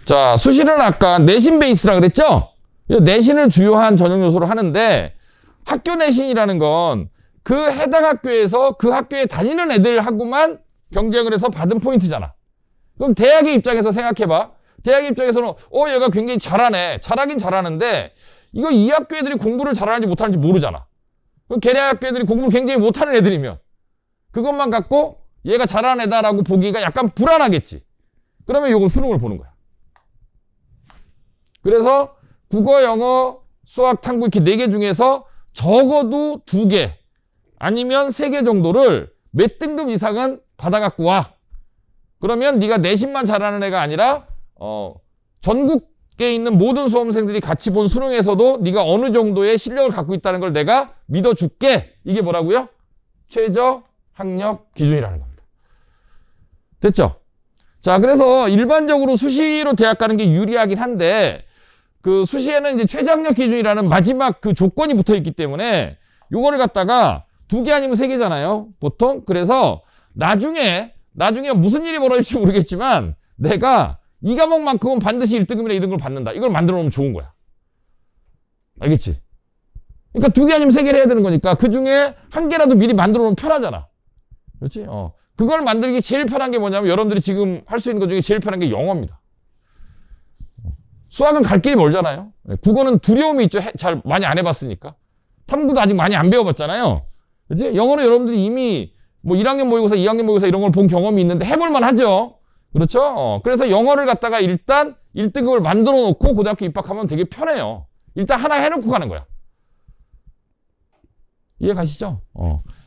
자, 수시는 아까 내신 베이스라 그랬죠? 내신을 주요한 전형 요소로 하는데 학교 내신이라는 건 그 해당 학교에서 그 학교에 다니는 애들하고만 경쟁을 해서 받은 포인트잖아. 그럼 대학의 입장에서 생각해봐. 대학의 입장에서는 얘가 굉장히 잘하네. 잘하긴 잘하는데 이거 이 학교 애들이 공부를 잘하는지 못하는지 모르잖아. 그럼 걔네 학교 애들이 공부를 굉장히 못하는 애들이면 그것만 갖고 얘가 잘하는 애다라고 보기가 약간 불안하겠지. 그러면 요거 수능을 보는 거야. 그래서 국어, 영어, 수학, 탐구 이렇게 4개 중에서 적어도 2개 아니면 3개 정도를 몇 등급 이상은 받아갖고 와. 그러면 네가 내신만 잘하는 애가 아니라 전국에 있는 모든 수험생들이 같이 본 수능에서도 네가 어느 정도의 실력을 갖고 있다는 걸 내가 믿어줄게. 이게 뭐라고요? 최저 학력 기준이라는 겁니다. 됐죠? 자, 그래서 일반적으로 수시로 대학 가는 게 유리하긴 한데 그 수시에는 이제 최저학력 기준이라는 마지막 그 조건이 붙어 있기 때문에 요거를 갖다가 2개 아니면 3개잖아요. 보통. 그래서 나중에 무슨 일이 벌어질지 모르겠지만 내가 이 과목만큼은 반드시 1등급이나 2등급을 받는다. 이걸 만들어 놓으면 좋은 거야. 알겠지? 그러니까 2개 아니면 3개를 해야 되는 거니까 그 중에 1개라도 미리 만들어 놓으면 편하잖아. 그렇지? 그걸 만들기 제일 편한 게 뭐냐면 여러분들이 지금 할 수 있는 것 중에 제일 편한 게 영어입니다. 수학은 갈 길이 멀잖아요. 국어는 두려움이 있죠. 잘 많이 안 해봤으니까. 탐구도 아직 많이 안 배워봤잖아요. 그렇지? 영어는 여러분들이 이미 뭐 1학년 모의고사, 2학년 모의고사 이런 걸 본 경험이 있는데 해볼만 하죠. 그렇죠? 그래서 영어를 갖다가 일단 1등급을 만들어 놓고 고등학교 입학하면 되게 편해요. 일단 하나 해놓고 가는 거야. 이해 가시죠?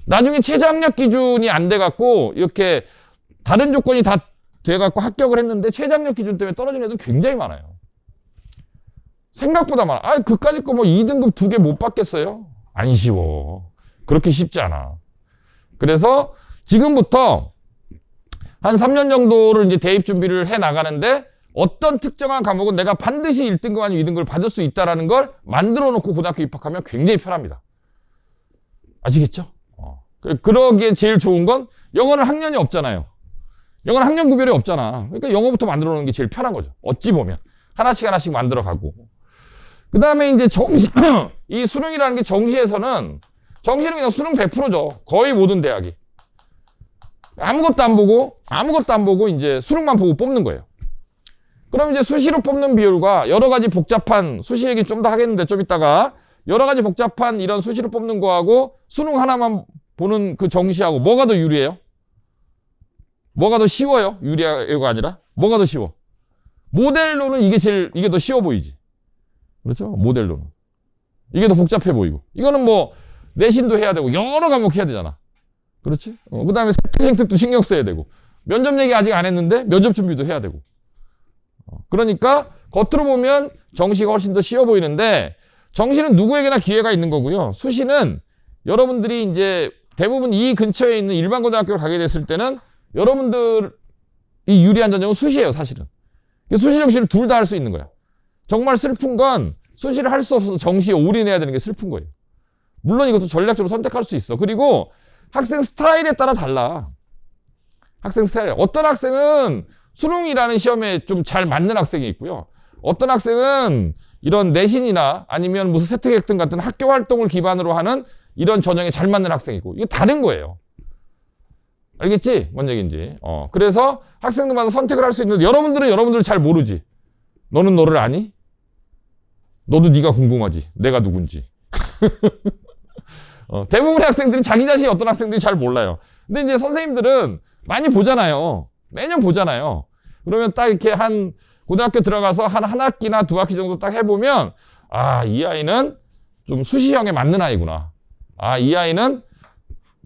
나중에 최저학력 기준이 안 돼갖고 이렇게 다른 조건이 다 돼갖고 합격을 했는데 최저학력 기준 때문에 떨어진 애들 굉장히 많아요. 생각보다 많아. 그까짓 거 뭐 2등급 2개 못 받겠어요? 안 쉬워. 그렇게 쉽지 않아. 그래서 지금부터 한 3년 정도를 이제 대입 준비를 해 나가는데 어떤 특정한 과목은 내가 반드시 1등급 아니면 2등급을 받을 수 있다는 걸 만들어 놓고 고등학교 입학하면 굉장히 편합니다. 아시겠죠? 그러기에 제일 좋은 건 영어는 학년이 없잖아요. 영어는 학년 구별이 없잖아. 그러니까 영어부터 만들어 놓는 게 제일 편한 거죠. 어찌 보면. 하나씩 만들어 가고. 그 다음에 이제 정시, 이 수능이라는 게 정시는 그냥 수능 100%죠. 거의 모든 대학이. 아무것도 안 보고 이제 수능만 보고 뽑는 거예요. 그럼 이제 수시로 뽑는 비율과 여러 가지 복잡한, 수시 얘기 좀 더 하겠는데 좀 이따가 여러 가지 복잡한 이런 수시로 뽑는 거하고 수능 하나만 보는 그 정시하고 뭐가 더 유리해요? 뭐가 더 쉬워요? 유리가 아니라? 뭐가 더 쉬워? 모델로는 이게 더 쉬워 보이지. 그렇죠? 모델로는. 이게 더 복잡해 보이고. 이거는 뭐 내신도 해야 되고 여러 과목 해야 되잖아. 그렇지? 그 다음에 세특, 행특도 신경 써야 되고. 면접 얘기 아직 안 했는데 면접 준비도 해야 되고. 그러니까 겉으로 보면 정시가 훨씬 더 쉬워 보이는데 정시는 누구에게나 기회가 있는 거고요. 수시는 여러분들이 이제 대부분 이 근처에 있는 일반 고등학교를 가게 됐을 때는 여러분들이 유리한 전형은 수시예요, 사실은. 수시, 정시를 둘 다 할 수 있는 거야. 정말 슬픈 건 수시를 할 수 없어서 정시에 올인해야 되는 게 슬픈 거예요. 물론 이것도 전략적으로 선택할 수 있어. 그리고 학생 스타일에 따라 달라. 학생 스타일. 어떤 학생은 수능이라는 시험에 좀 잘 맞는 학생이 있고요. 어떤 학생은 이런 내신이나 아니면 무슨 세특 등 같은 학교 활동을 기반으로 하는 이런 전형에 잘 맞는 학생이 있고. 이게 다른 거예요. 알겠지? 뭔 얘기인지. 그래서 학생들마다 선택을 할 수 있는데 여러분들은 여러분들을 잘 모르지. 너는 너를 아니? 너도 네가 궁금하지. 내가 누군지. 대부분의 학생들이 자기 자신이 어떤 학생들이 잘 몰라요. 근데 이제 선생님들은 많이 보잖아요. 매년 보잖아요. 그러면 딱 이렇게 한 고등학교 들어가서 한 학기나 두 학기 정도 딱 해보면 아, 이 아이는 좀 수시형에 맞는 아이구나. 아, 이 아이는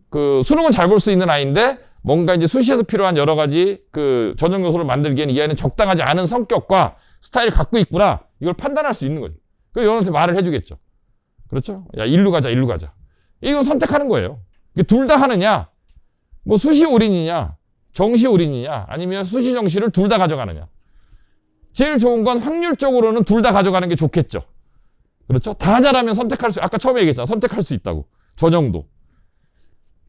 그 수능은 잘 볼 수 있는 아이인데 뭔가 이제 수시에서 필요한 여러 가지 그 전형 요소를 만들기에는 이 아이는 적당하지 않은 성격과 스타일을 갖고 있구나. 이걸 판단할 수 있는 거죠. 그래서 여러분한테 말을 해주겠죠. 그렇죠? 야, 일로 가자. 이건 선택하는 거예요. 둘 다 하느냐? 뭐 수시 올인이냐? 정시 올인이냐? 아니면 수시 정시를 둘 다 가져가느냐? 제일 좋은 건 확률적으로는 둘 다 가져가는 게 좋겠죠. 그렇죠? 다 잘하면 선택할 수, 아까 처음에 얘기했잖아. 선택할 수 있다고. 전형도.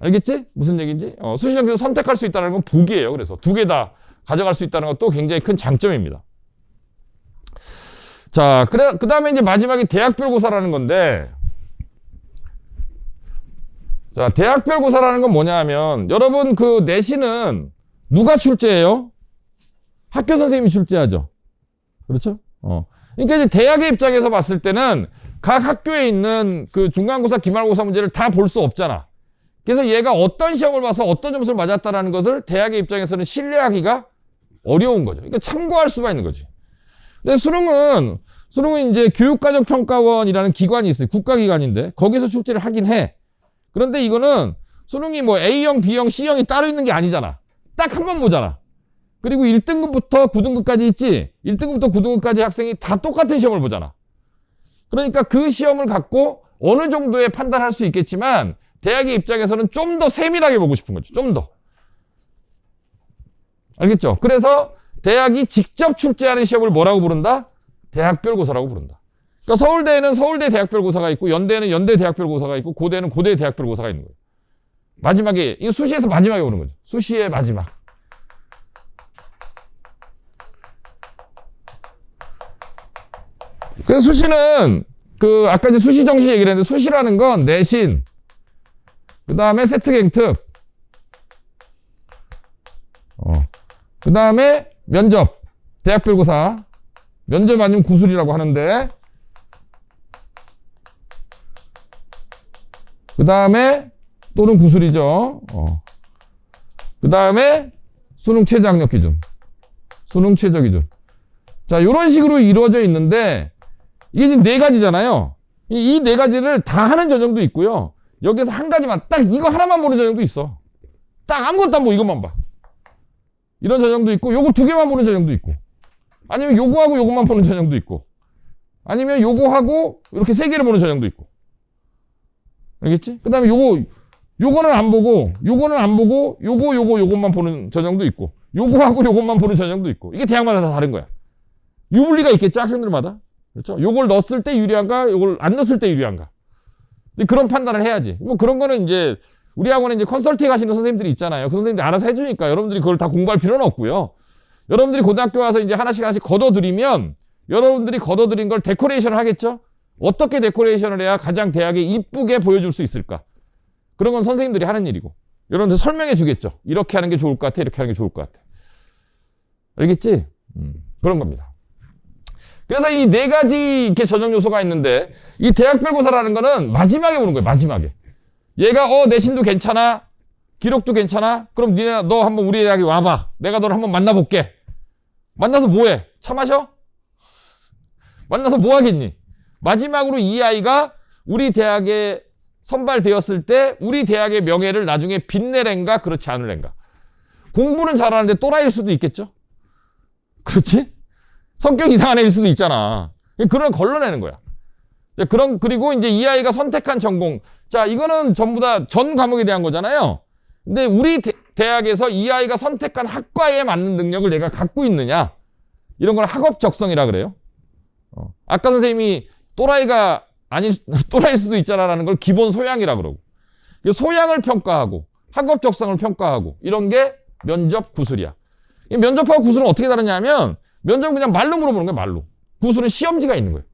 알겠지? 무슨 얘기인지? 수시 정시에서 선택할 수 있다는 건 복이에요. 그래서 두 개 다 가져갈 수 있다는 것도 굉장히 큰 장점입니다. 자, 그 다음에 이제 마지막에 대학별 고사라는 건데, 자, 대학별 고사라는 건 뭐냐 하면, 여러분 그 내신은 누가 출제해요? 학교 선생님이 출제하죠. 그렇죠? 그러니까 이제 대학의 입장에서 봤을 때는 각 학교에 있는 그 중간고사, 기말고사 문제를 다 볼 수 없잖아. 그래서 얘가 어떤 시험을 봐서 어떤 점수를 맞았다라는 것을 대학의 입장에서는 신뢰하기가 어려운 거죠. 그러니까 참고할 수가 있는 거지. 근데 수능은 이제 교육과정평가원이라는 기관이 있어요. 국가기관인데 거기서 출제를 하긴 해. 그런데 이거는 수능이 뭐 A형, B형, C형이 따로 있는 게 아니잖아. 딱 한 번 보잖아. 그리고 1등급부터 9등급까지 있지. 1등급부터 9등급까지 학생이 다 똑같은 시험을 보잖아. 그러니까 그 시험을 갖고 어느 정도의 판단할 수 있겠지만 대학의 입장에서는 좀 더 세밀하게 보고 싶은 거죠. 좀 더. 알겠죠? 그래서 대학이 직접 출제하는 시험을 뭐라고 부른다? 대학별 고사라고 부른다. 그러니까 서울대에는 서울대 대학별 고사가 있고 연대에는 연대 대학별 고사가 있고 고대는 고대 대학별 고사가 있는 거예요. 마지막에 이 수시에서 마지막에 오는 거죠. 수시의 마지막. 그래서 수시는 그 아까 이제 수시 정시 얘기를 했는데 수시라는 건 내신, 그 다음에 세특, 행특, 그 다음에 면접, 대학별 고사. 면접 아니면 구술이라고 하는데, 그 다음에 또는 구술이죠. 그 다음에 수능 최저 학력 기준, 수능 최저 기준. 자, 이런 식으로 이루어져 있는데 이게 지금 네 가지잖아요. 이 네 가지를 다 하는 전형도 있고요. 여기서 한 가지만 딱 이거 하나만 보는 전형도 있어. 딱 아무것도 안 보고 이것만 봐. 이런 전형도 있고 요거 두 개만 보는 전형도 있고, 아니면 요거하고 요것만 보는 전형도 있고, 아니면 요거하고 이렇게 세 개를 보는 전형도 있고. 알겠지? 그 다음에 요거는 안 보고 요거는 안 보고 요것만 보는 전형도 있고, 요거하고 요것만 보는 전형도 있고. 이게 대학마다 다 다른 거야. 유불리가 있겠죠, 학생들마다. 그렇죠? 요걸 넣었을 때 유리한가, 요걸 안 넣었을 때 유리한가. 근데 그런 판단을 해야지. 뭐 그런 거는 이제 우리 학원에 이제 컨설팅 하시는 선생님들이 있잖아요. 그 선생님들이 알아서 해주니까 여러분들이 그걸 다 공부할 필요는 없고요. 여러분들이 고등학교 와서 이제 하나씩 걷어들이면 여러분들이 걷어들인 걸 데코레이션을 하겠죠? 어떻게 데코레이션을 해야 가장 대학에 이쁘게 보여줄 수 있을까? 그런 건 선생님들이 하는 일이고 여러분들 설명해 주겠죠. 이렇게 하는 게 좋을 것 같아. 이렇게 하는 게 좋을 것 같아. 알겠지? 그런 겁니다. 그래서 이 네 가지 이렇게 전형 요소가 있는데 이 대학별고사라는 거는 마지막에 보는 거예요. 마지막에. 얘가 내신도 괜찮아. 기록도 괜찮아. 그럼 니네 너 한번 우리 대학에 와봐. 내가 너를 한번 만나볼게. 만나서 뭐해? 차 마셔? 만나서 뭐 하겠니? 마지막으로 이 아이가 우리 대학에 선발되었을 때 우리 대학의 명예를 나중에 빛내랜가 그렇지 않을랜가. 공부는 잘하는데 또라이일 수도 있겠죠? 그렇지? 성격 이상한 애일 수도 있잖아. 그런 걸 걸러내는 거야. 그리고 이제 이 아이가 선택한 전공. 자, 이거는 전부 다 전 과목에 대한 거잖아요. 근데 우리 대학에서 이 아이가 선택한 학과에 맞는 능력을 내가 갖고 있느냐. 이런 걸 학업 적성이라 그래요. 아까 선생님이 또라이일 수도 있잖아라는 걸 기본 소양이라 그러고. 소양을 평가하고 학업 적성을 평가하고 이런 게 면접 구술이야. 이 면접하고 구술은 어떻게 다르냐면 면접은 그냥 말로 물어보는 거야, 말로. 구술은 시험지가 있는 거예요.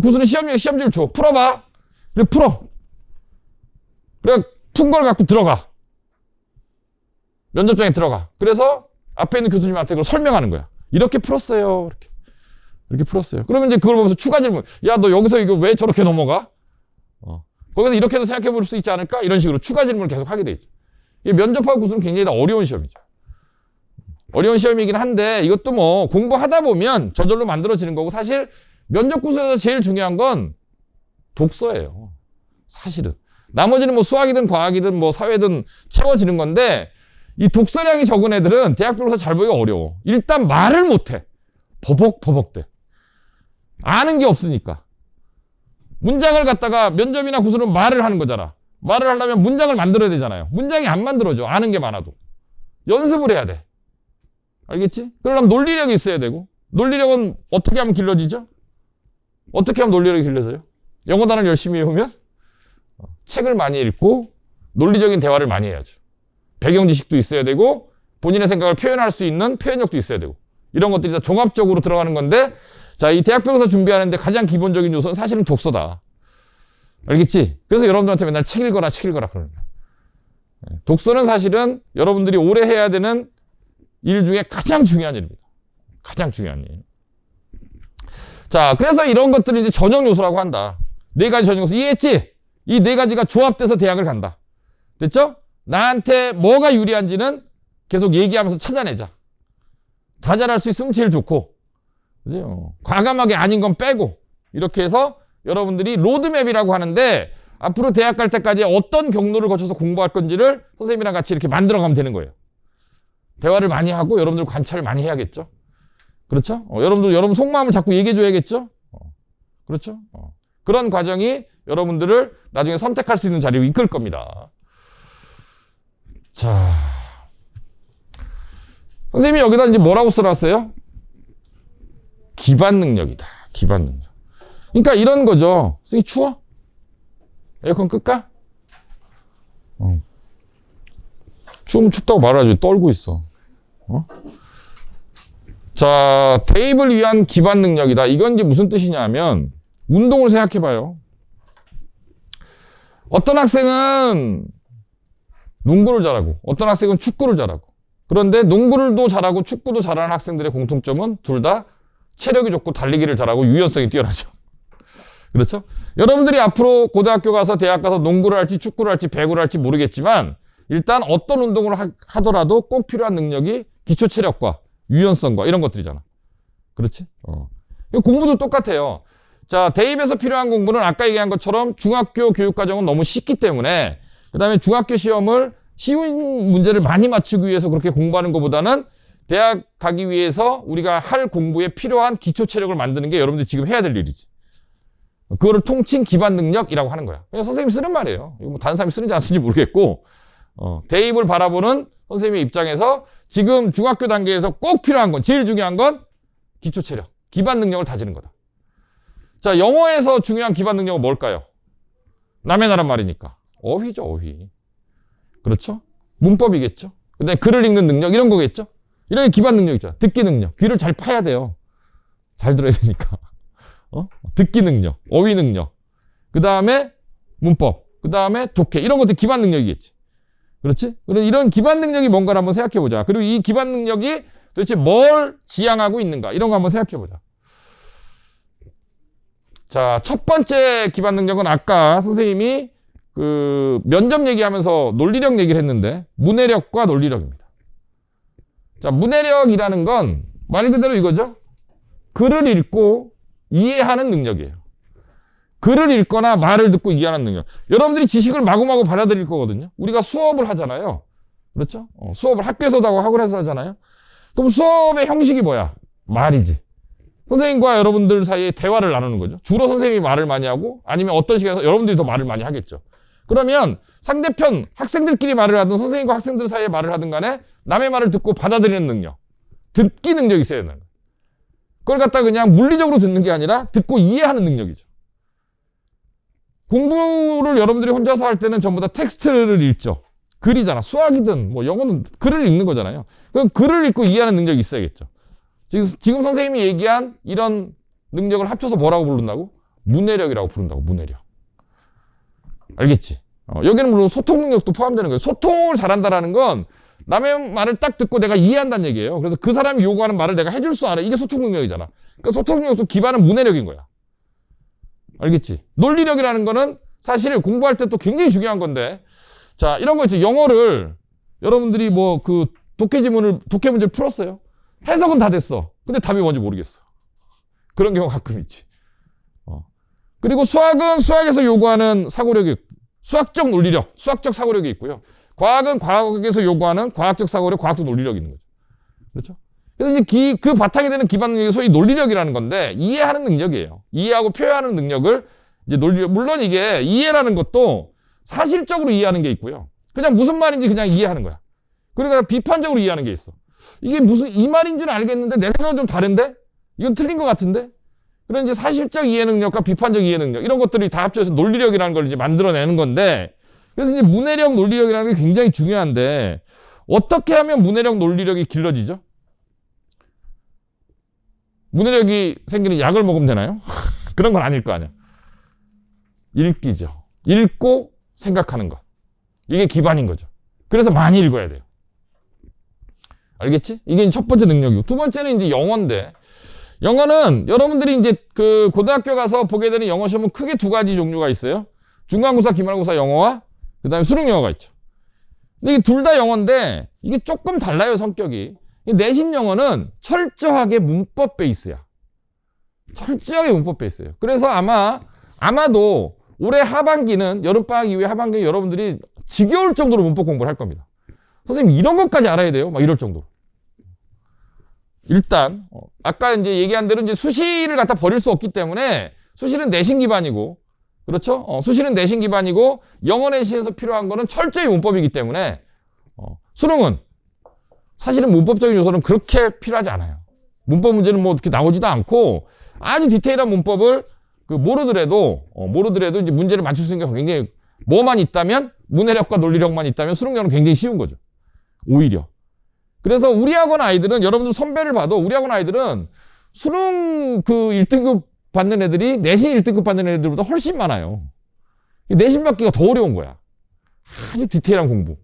구술은 시험지를 줘. 풀어봐. 그래, 풀어. 그래, 푼 걸 갖고 들어가. 면접장에 들어가. 그래서 앞에 있는 교수님한테 그걸 설명하는 거야. 이렇게 풀었어요. 이렇게 풀었어요. 그러면 이제 그걸 보면서 추가 질문. 야, 너 여기서 이거 왜 저렇게 넘어가? 거기서 이렇게도 생각해 볼 수 있지 않을까? 이런 식으로 추가 질문을 계속 하게 돼 있죠. 이 면접하고 구술은 굉장히 다 어려운 시험이죠. 어려운 시험이긴 한데 이것도 뭐 공부하다 보면 저절로 만들어지는 거고 사실 면접 구술에서 제일 중요한 건 독서예요. 사실은. 나머지는 뭐 수학이든 과학이든 뭐 사회든 채워지는 건데 이 독서량이 적은 애들은 대학별고사 잘 보기가 어려워. 일단 말을 못해. 버벅버벅대. 아는 게 없으니까. 문장을 갖다가 면접이나 구술은 말을 하는 거잖아. 말을 하려면 문장을 만들어야 되잖아요. 문장이 안 만들어져. 아는 게 많아도. 연습을 해야 돼. 알겠지? 그러려면 논리력이 있어야 되고 논리력은 어떻게 하면 길러지죠? 어떻게 하면 논리력이 길러져요? 영어 단어를 열심히 외우면 책을 많이 읽고 논리적인 대화를 많이 해야죠. 배경 지식도 있어야 되고 본인의 생각을 표현할 수 있는 표현력도 있어야 되고 이런 것들이 다 종합적으로 들어가는 건데 자, 이 대학별고사 준비하는데 가장 기본적인 요소는 사실은 독서다. 알겠지? 그래서 여러분들한테 맨날 책 읽어라 그러는 거예요. 독서는 사실은 여러분들이 오래 해야 되는 일 중에 가장 중요한 일입니다. 가장 중요한 일. 자, 그래서 이런 것들이 이제 전형 요소라고 한다. 네 가지 전형 요소 이해했지? 이 네 가지가 조합돼서 대학을 간다. 됐죠? 나한테 뭐가 유리한지는 계속 얘기하면서 찾아내자. 다 잘할 수 있으면 제일 좋고, 그죠? 과감하게 아닌 건 빼고, 이렇게 해서 여러분들이 로드맵이라고 하는데, 앞으로 대학 갈 때까지 어떤 경로를 거쳐서 공부할 건지를 선생님이랑 같이 이렇게 만들어가면 되는 거예요. 대화를 많이 하고 여러분들 관찰을 많이 해야겠죠. 그렇죠? 여러분 속마음을 자꾸 얘기해줘야겠죠. 그렇죠? 그런 과정이 여러분들을 나중에 선택할 수 있는 자리로 이끌 겁니다. 자, 선생님이 여기다 이제 뭐라고 써놨어요? 기반 능력이다. 기반 능력. 그러니까 이런 거죠. 선생님 추워? 에어컨 끌까? 추우면 춥다고 말하지. 떨고 있어. 자, 대입을 위한 기반 능력이다. 이건 이제 무슨 뜻이냐면 운동을 생각해봐요. 어떤 학생은 농구를 잘하고 어떤 학생은 축구를 잘하고 그런데 농구를도 잘하고 축구도 잘하는 학생들의 공통점은 둘 다 체력이 좋고 달리기를 잘하고 유연성이 뛰어나죠. 그렇죠? 여러분들이 앞으로 고등학교 가서 대학 가서 농구를 할지 축구를 할지 배구를 할지 모르겠지만 일단 어떤 운동을 하더라도 꼭 필요한 능력이 기초 체력과 유연성과 이런 것들이잖아. 그렇지? 공부도 똑같아요. 자, 대입에서 필요한 공부는 아까 얘기한 것처럼 중학교 교육과정은 너무 쉽기 때문에 그 다음에 중학교 시험을 쉬운 문제를 많이 맞추기 위해서 그렇게 공부하는 것보다는 대학 가기 위해서 우리가 할 공부에 필요한 기초 체력을 만드는 게 여러분들이 지금 해야 될 일이지. 그거를 통칭 기반 능력이라고 하는 거야. 그냥 선생님이 쓰는 말이에요. 이거 뭐 다른 사람이 쓰는지 안 쓰는지 모르겠고 대입을 바라보는 선생님의 입장에서 지금 중학교 단계에서 꼭 필요한 건 제일 중요한 건 기초 체력, 기반 능력을 다지는 거다. 자, 영어에서 중요한 기반 능력은 뭘까요? 남의 나라 말이니까. 어휘죠, 어휘. 그렇죠? 문법이겠죠? 그다음에 글을 읽는 능력 이런 거겠죠? 이런 게 기반 능력이죠. 듣기 능력. 귀를 잘 파야 돼요. 잘 들어야 되니까. 듣기 능력, 어휘 능력. 그다음에 문법. 그다음에 독해. 이런 것도 기반 능력이겠지. 그렇지? 그래서 이런 기반 능력이 뭔가를 한번 생각해 보자. 그리고 이 기반 능력이 도대체 뭘 지향하고 있는가? 이런 거 한번 생각해 보자. 자, 첫 번째 기반 능력은 아까 선생님이 그 면접 얘기하면서 논리력 얘기를 했는데 문해력과 논리력입니다. 자, 문해력이라는 건 말 그대로 이거죠. 글을 읽고 이해하는 능력이에요. 글을 읽거나 말을 듣고 이해하는 능력. 여러분들이 지식을 마구마구 받아들일 거거든요. 우리가 수업을 하잖아요. 그렇죠? 수업을 학교에서도 하고 학원에서 하잖아요. 그럼 수업의 형식이 뭐야? 말이지. 선생님과 여러분들 사이에 대화를 나누는 거죠. 주로 선생님이 말을 많이 하고 아니면 어떤 시간에서 여러분들이 더 말을 많이 하겠죠. 그러면 상대편 학생들끼리 말을 하든 선생님과 학생들 사이에 말을 하든 간에 남의 말을 듣고 받아들이는 능력. 듣기 능력이 있어야 되는 거예요. 그걸 갖다 그냥 물리적으로 듣는 게 아니라 듣고 이해하는 능력이죠. 공부를 여러분들이 혼자서 할 때는 전부 다 텍스트를 읽죠. 글이잖아. 수학이든 뭐 영어는 글을 읽는 거잖아요. 그럼 글을 읽고 이해하는 능력이 있어야겠죠. 지금 선생님이 얘기한 이런 능력을 합쳐서 뭐라고 부른다고? 문해력이라고 부른다고. 문해력. 알겠지? 여기는 물론 소통 능력도 포함되는 거예요. 소통을 잘한다라는 건 남의 말을 딱 듣고 내가 이해한다는 얘기예요. 그래서 그 사람이 요구하는 말을 내가 해줄 수 알아. 이게 소통 능력이잖아. 그러니까 소통 능력도 기반은 문해력인 거야. 알겠지? 논리력이라는 거는 사실 공부할 때 또 굉장히 중요한 건데, 자, 이런 거 있죠. 영어를 여러분들이 뭐 그 독해 문제를 풀었어요. 해석은 다 됐어. 근데 답이 뭔지 모르겠어. 그런 경우가 가끔 있지. 그리고 수학은 수학에서 요구하는 사고력이, 수학적 논리력, 수학적 사고력이 있고요. 과학은 과학에서 요구하는 과학적 사고력, 과학적 논리력이 있는 거죠. 그렇죠? 그래서 이제 그 바탕이 되는 기반 능력이 소위 논리력이라는 건데, 이해하는 능력이에요. 이해하고 표현하는 능력을 이제 논리력, 물론 이게 이해라는 것도 사실적으로 이해하는 게 있고요. 그냥 무슨 말인지 그냥 이해하는 거야. 그러니까 비판적으로 이해하는 게 있어. 이게 무슨 이 말인지는 알겠는데 내 생각은 좀 다른데? 이건 틀린 것 같은데? 그런 이제 사실적 이해 능력과 비판적 이해 능력 이런 것들이 다 합쳐서 논리력이라는 걸 이제 만들어내는 건데, 그래서 이제 문해력, 논리력이라는 게 굉장히 중요한데 어떻게 하면 문해력, 논리력이 길러지죠? 문해력이 생기는 약을 먹으면 되나요? 그런 건 아닐 거 아니야. 읽기죠. 읽고 생각하는 것. 이게 기반인 거죠. 그래서 많이 읽어야 돼요. 알겠지? 이게 첫 번째 능력이고, 두 번째는 이제 영어인데, 영어는 여러분들이 이제 그 고등학교 가서 보게 되는 영어 시험은 크게 두 가지 종류가 있어요. 중간고사, 기말고사 영어와 그 다음에 수능 영어가 있죠. 근데 이게 둘 다 영어인데 이게 조금 달라요, 성격이. 내신 영어는 철저하게 문법 베이스야. 철저하게 문법 베이스예요. 그래서 아마도 올해 하반기는, 여름방학 이후에 하반기는 여러분들이 지겨울 정도로 문법 공부를 할 겁니다. 선생님 이런 것까지 알아야 돼요? 막 이럴 정도로. 일단 아까 이제 얘기한 대로 이제 수시를 갖다 버릴 수 없기 때문에 수시는 내신 기반이고, 그렇죠? 수시는 내신 기반이고 영어 내신에서 필요한 거는 철저히 문법이기 때문에 수능은 사실은 문법적인 요소는 그렇게 필요하지 않아요. 문법 문제는 뭐 어떻게 나오지도 않고 아주 디테일한 문법을 모르더라도 이제 문제를 맞출 수 있는 게 굉장히 뭐만 있다면, 문해력과 논리력만 있다면 수능 영어는 굉장히 쉬운 거죠. 오히려. 그래서 우리 학원 아이들은, 여러분들 선배를 봐도 우리 학원 아이들은 수능 그 1등급 받는 애들이 내신 1등급 받는 애들보다 훨씬 많아요. 내신 받기가 더 어려운 거야. 아주 디테일한 공부.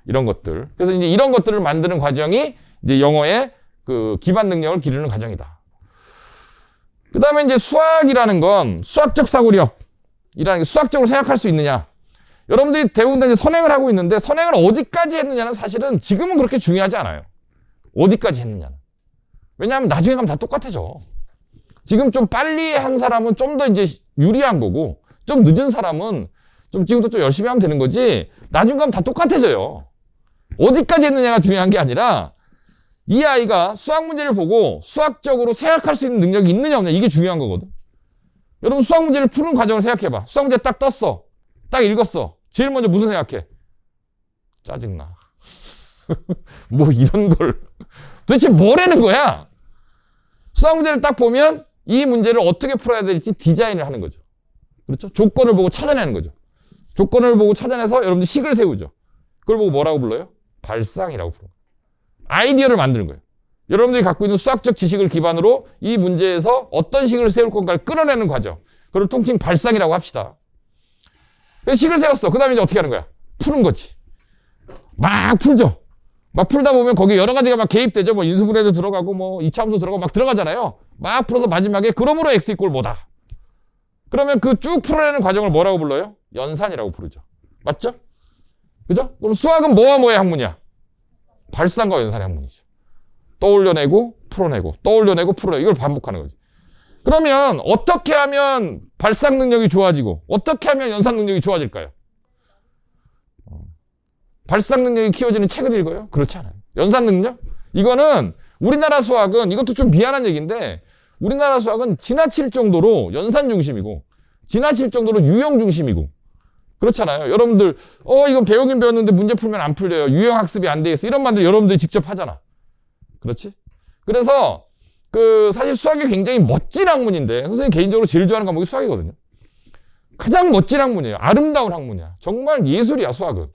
이런 것들. 그래서 이제 이런 것들을 만드는 과정이 이제 영어의 그 기반 능력을 기르는 과정이다. 그 다음에 이제 수학이라는 건 수학적 사고력이라는 게, 수학적으로 생각할 수 있느냐. 여러분들이 대부분 다 이제 선행을 하고 있는데 선행을 어디까지 했느냐는 사실은 지금은 그렇게 중요하지 않아요. 어디까지 했느냐는. 왜냐하면 나중에 가면 다 똑같아져. 지금 좀 빨리 한 사람은 좀 더 이제 유리한 거고, 좀 늦은 사람은 좀 지금부터 좀 열심히 하면 되는 거지, 나중에 가면 다 똑같아져요. 어디까지 했느냐가 중요한 게 아니라 이 아이가 수학 문제를 보고 수학적으로 생각할 수 있는 능력이 있느냐 없느냐, 이게 중요한 거거든. 여러분 수학 문제를 푸는 과정을 생각해봐. 수학 문제 딱 떴어. 딱 읽었어. 제일 먼저 무슨 생각해? 짜증나. 뭐 이런 걸 도대체 뭐라는 거야? 수학 문제를 딱 보면 이 문제를 어떻게 풀어야 될지 디자인을 하는 거죠. 그렇죠? 조건을 보고 찾아내는 거죠. 조건을 보고 찾아내서 여러분들 식을 세우죠. 그걸 보고 뭐라고 불러요? 발상이라고 부르는 거예요. 아이디어를 만드는 거예요. 여러분들이 갖고 있는 수학적 지식을 기반으로 이 문제에서 어떤 식을 세울 건가를 끌어내는 과정. 그걸 통칭 발상이라고 합시다. 그래서 식을 세웠어. 그 다음에 이제 어떻게 하는 거야? 푸는 거지. 막 풀죠. 막 풀다 보면 거기에 여러 가지가 막 개입되죠. 뭐 인수분해도 들어가고 뭐 이차함수 들어가고 막 들어가잖아요. 막 풀어서 마지막에 그러므로 x 이꼴 뭐다. 그러면 그 쭉 풀어내는 과정을 뭐라고 불러요? 연산이라고 부르죠. 맞죠? 그죠? 그럼 수학은 뭐와 뭐의 학문이야? 발상과 연산의 학문이죠. 떠올려내고 풀어내고 떠올려내고 풀어내고 이걸 반복하는 거지. 그러면 어떻게 하면 발상 능력이 좋아지고 어떻게 하면 연산 능력이 좋아질까요? 발상 능력이 키워지는 책을 읽어요? 그렇지 않아요. 연산 능력? 이거는 우리나라 수학은 이것도 좀 미안한 얘기인데 우리나라 수학은 지나칠 정도로 연산 중심이고 지나칠 정도로 유형 중심이고 그렇잖아요. 여러분들 이건 배우긴 배웠는데 문제 풀면 안 풀려요. 유형 학습이 안 돼 있어. 이런 말들 여러분들이 직접 하잖아. 그렇지? 그래서 사실 수학이 굉장히 멋진 학문인데 선생님 개인적으로 제일 좋아하는 과목이 수학이거든요. 가장 멋진 학문이에요. 아름다운 학문이야. 정말 예술이야 수학은.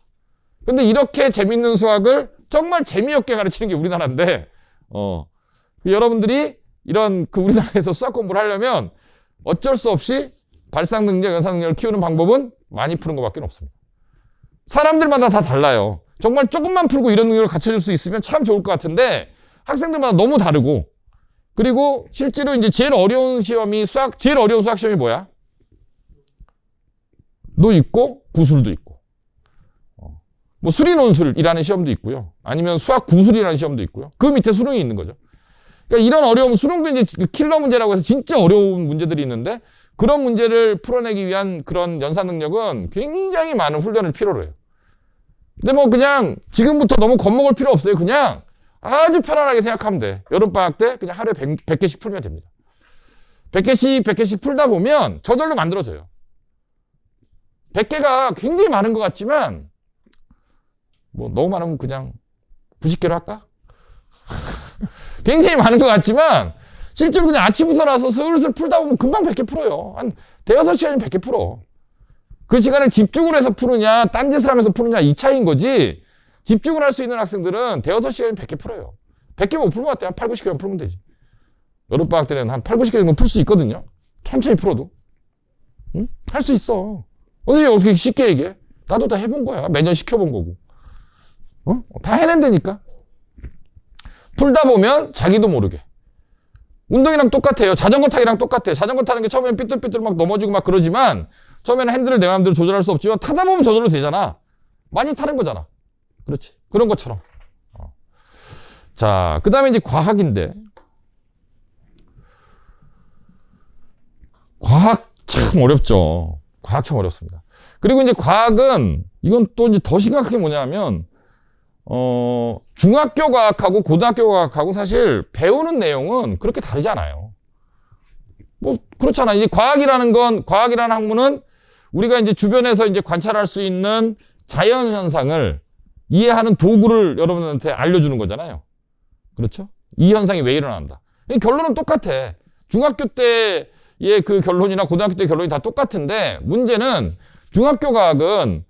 근데 이렇게 재밌는 수학을 정말 재미없게 가르치는 게 우리나라인데 여러분들이 이런 우리나라에서 수학 공부를 하려면 어쩔 수 없이 발상 능력, 연산 능력을 키우는 방법은 많이 푸는 것밖에 없습니다. 사람들마다 다 달라요. 정말 조금만 풀고 이런 능력을 갖춰줄 수 있으면 참 좋을 것 같은데 학생들마다 너무 다르고 그리고 실제로 이제 제일 어려운 수학 시험이 뭐야? 도 있고 구술도 있고 뭐 수리논술이라는 시험도 있고요. 아니면 수학 구술이라는 시험도 있고요. 그 밑에 수능이 있는 거죠. 그러니까 이런 어려움, 수능도 이제 킬러 문제라고 해서 진짜 어려운 문제들이 있는데 그런 문제를 풀어내기 위한 그런 연산 능력은 굉장히 많은 훈련을 필요로 해요. 근데 뭐 그냥 지금부터 너무 겁먹을 필요 없어요. 그냥 아주 편안하게 생각하면 돼. 여름방학 때 그냥 하루에 100개씩 풀면 됩니다. 100개씩 풀다 보면 저절로 만들어져요. 100개가 굉장히 많은 것 같지만 뭐 너무 많으면 그냥 90개로 할까? 굉장히 많은 것 같지만 실제로 그냥 아침부터 나서 슬슬 풀다 보면 금방 100개 풀어요. 한 대여섯 시간이면 100개 풀어. 그 시간을 집중을 해서 푸느냐 딴짓을 하면서 푸느냐 이 차이인 거지 집중을 할 수 있는 학생들은 대여섯 시간이면 100개 풀어요. 100개 못 풀면 어때요? 한 8, 90개만 풀면 되지. 여름방학 때는 한 8, 90개 정도 풀 수 있거든요. 천천히 풀어도. 응? 할 수 있어. 어떻게 쉽게 얘기해? 나도 다 해본 거야. 매년 시켜본 거고. 다 해낸다니까. 풀다 보면 자기도 모르게. 운동이랑 똑같아요. 자전거 타기랑 똑같아요. 자전거 타는 게 처음에는 삐뚤삐뚤 막 넘어지고 막 그러지만 처음에는 핸들을 내 마음대로 조절할 수 없지만 타다 보면 저절로 되잖아. 많이 타는 거잖아. 그렇지. 그런 것처럼. 자, 그 다음에 이제 과학인데. 과학 참 어렵죠. 과학 참 어렵습니다. 그리고 이제 과학은 이건 또 이제 더 심각한 게 뭐냐면 중학교 과학하고 고등학교 과학하고 사실 배우는 내용은 그렇게 다르지 않아요. 뭐 그렇잖아. 이제 과학이라는 학문은 우리가 이제 주변에서 이제 관찰할 수 있는 자연 현상을 이해하는 도구를 여러분한테 알려주는 거잖아요. 그렇죠? 이 현상이 왜 일어난다. 결론은 똑같아. 중학교 때의 그 결론이나 고등학교 때의 결론이 다 똑같은데 문제는 중학교 과학은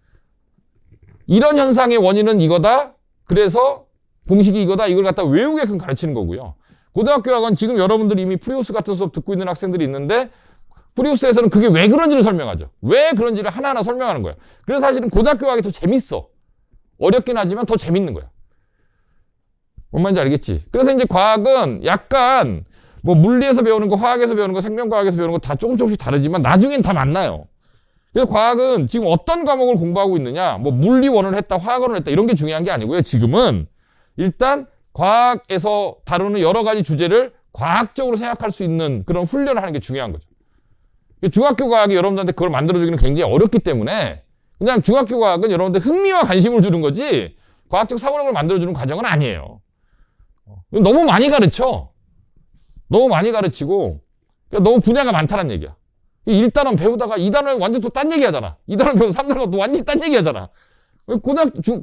이런 현상의 원인은 이거다. 그래서 공식이 이거다. 이걸 갖다 외우게끔 가르치는 거고요. 고등학교 과학은 지금 여러분들이 이미 프리우스 같은 수업 듣고 있는 학생들이 있는데 프리우스에서는 그게 왜 그런지를 설명하죠. 왜 그런지를 하나하나 설명하는 거예요. 그래서 사실은 고등학교 과학이 더 재밌어. 어렵긴 하지만 더 재밌는 거야. 뭔 말인지 알겠지? 그래서 이제 과학은 약간 뭐 물리에서 배우는 거, 화학에서 배우는 거, 생명과학에서 배우는 거 다 조금씩 다르지만 나중엔 다 만나요. 그래서 과학은 지금 어떤 과목을 공부하고 있느냐, 뭐 물리원을 했다, 화학원을 했다 이런 게 중요한 게 아니고요. 지금은 일단 과학에서 다루는 여러 가지 주제를 과학적으로 생각할 수 있는 그런 훈련을 하는 게 중요한 거죠. 중학교 과학이 여러분들한테 그걸 만들어주기는 굉장히 어렵기 때문에 그냥 중학교 과학은 여러분들 흥미와 관심을 주는 거지 과학적 사고력을 만들어주는 과정은 아니에요. 너무 많이 가르쳐. 너무 많이 가르치고 그러니까 너무 분야가 많다는 얘기야. 1단원 배우다가 2단원에 완전 또 딴 얘기 하잖아. 2단원 배워서 3단원 또 완전히 딴 얘기 하잖아.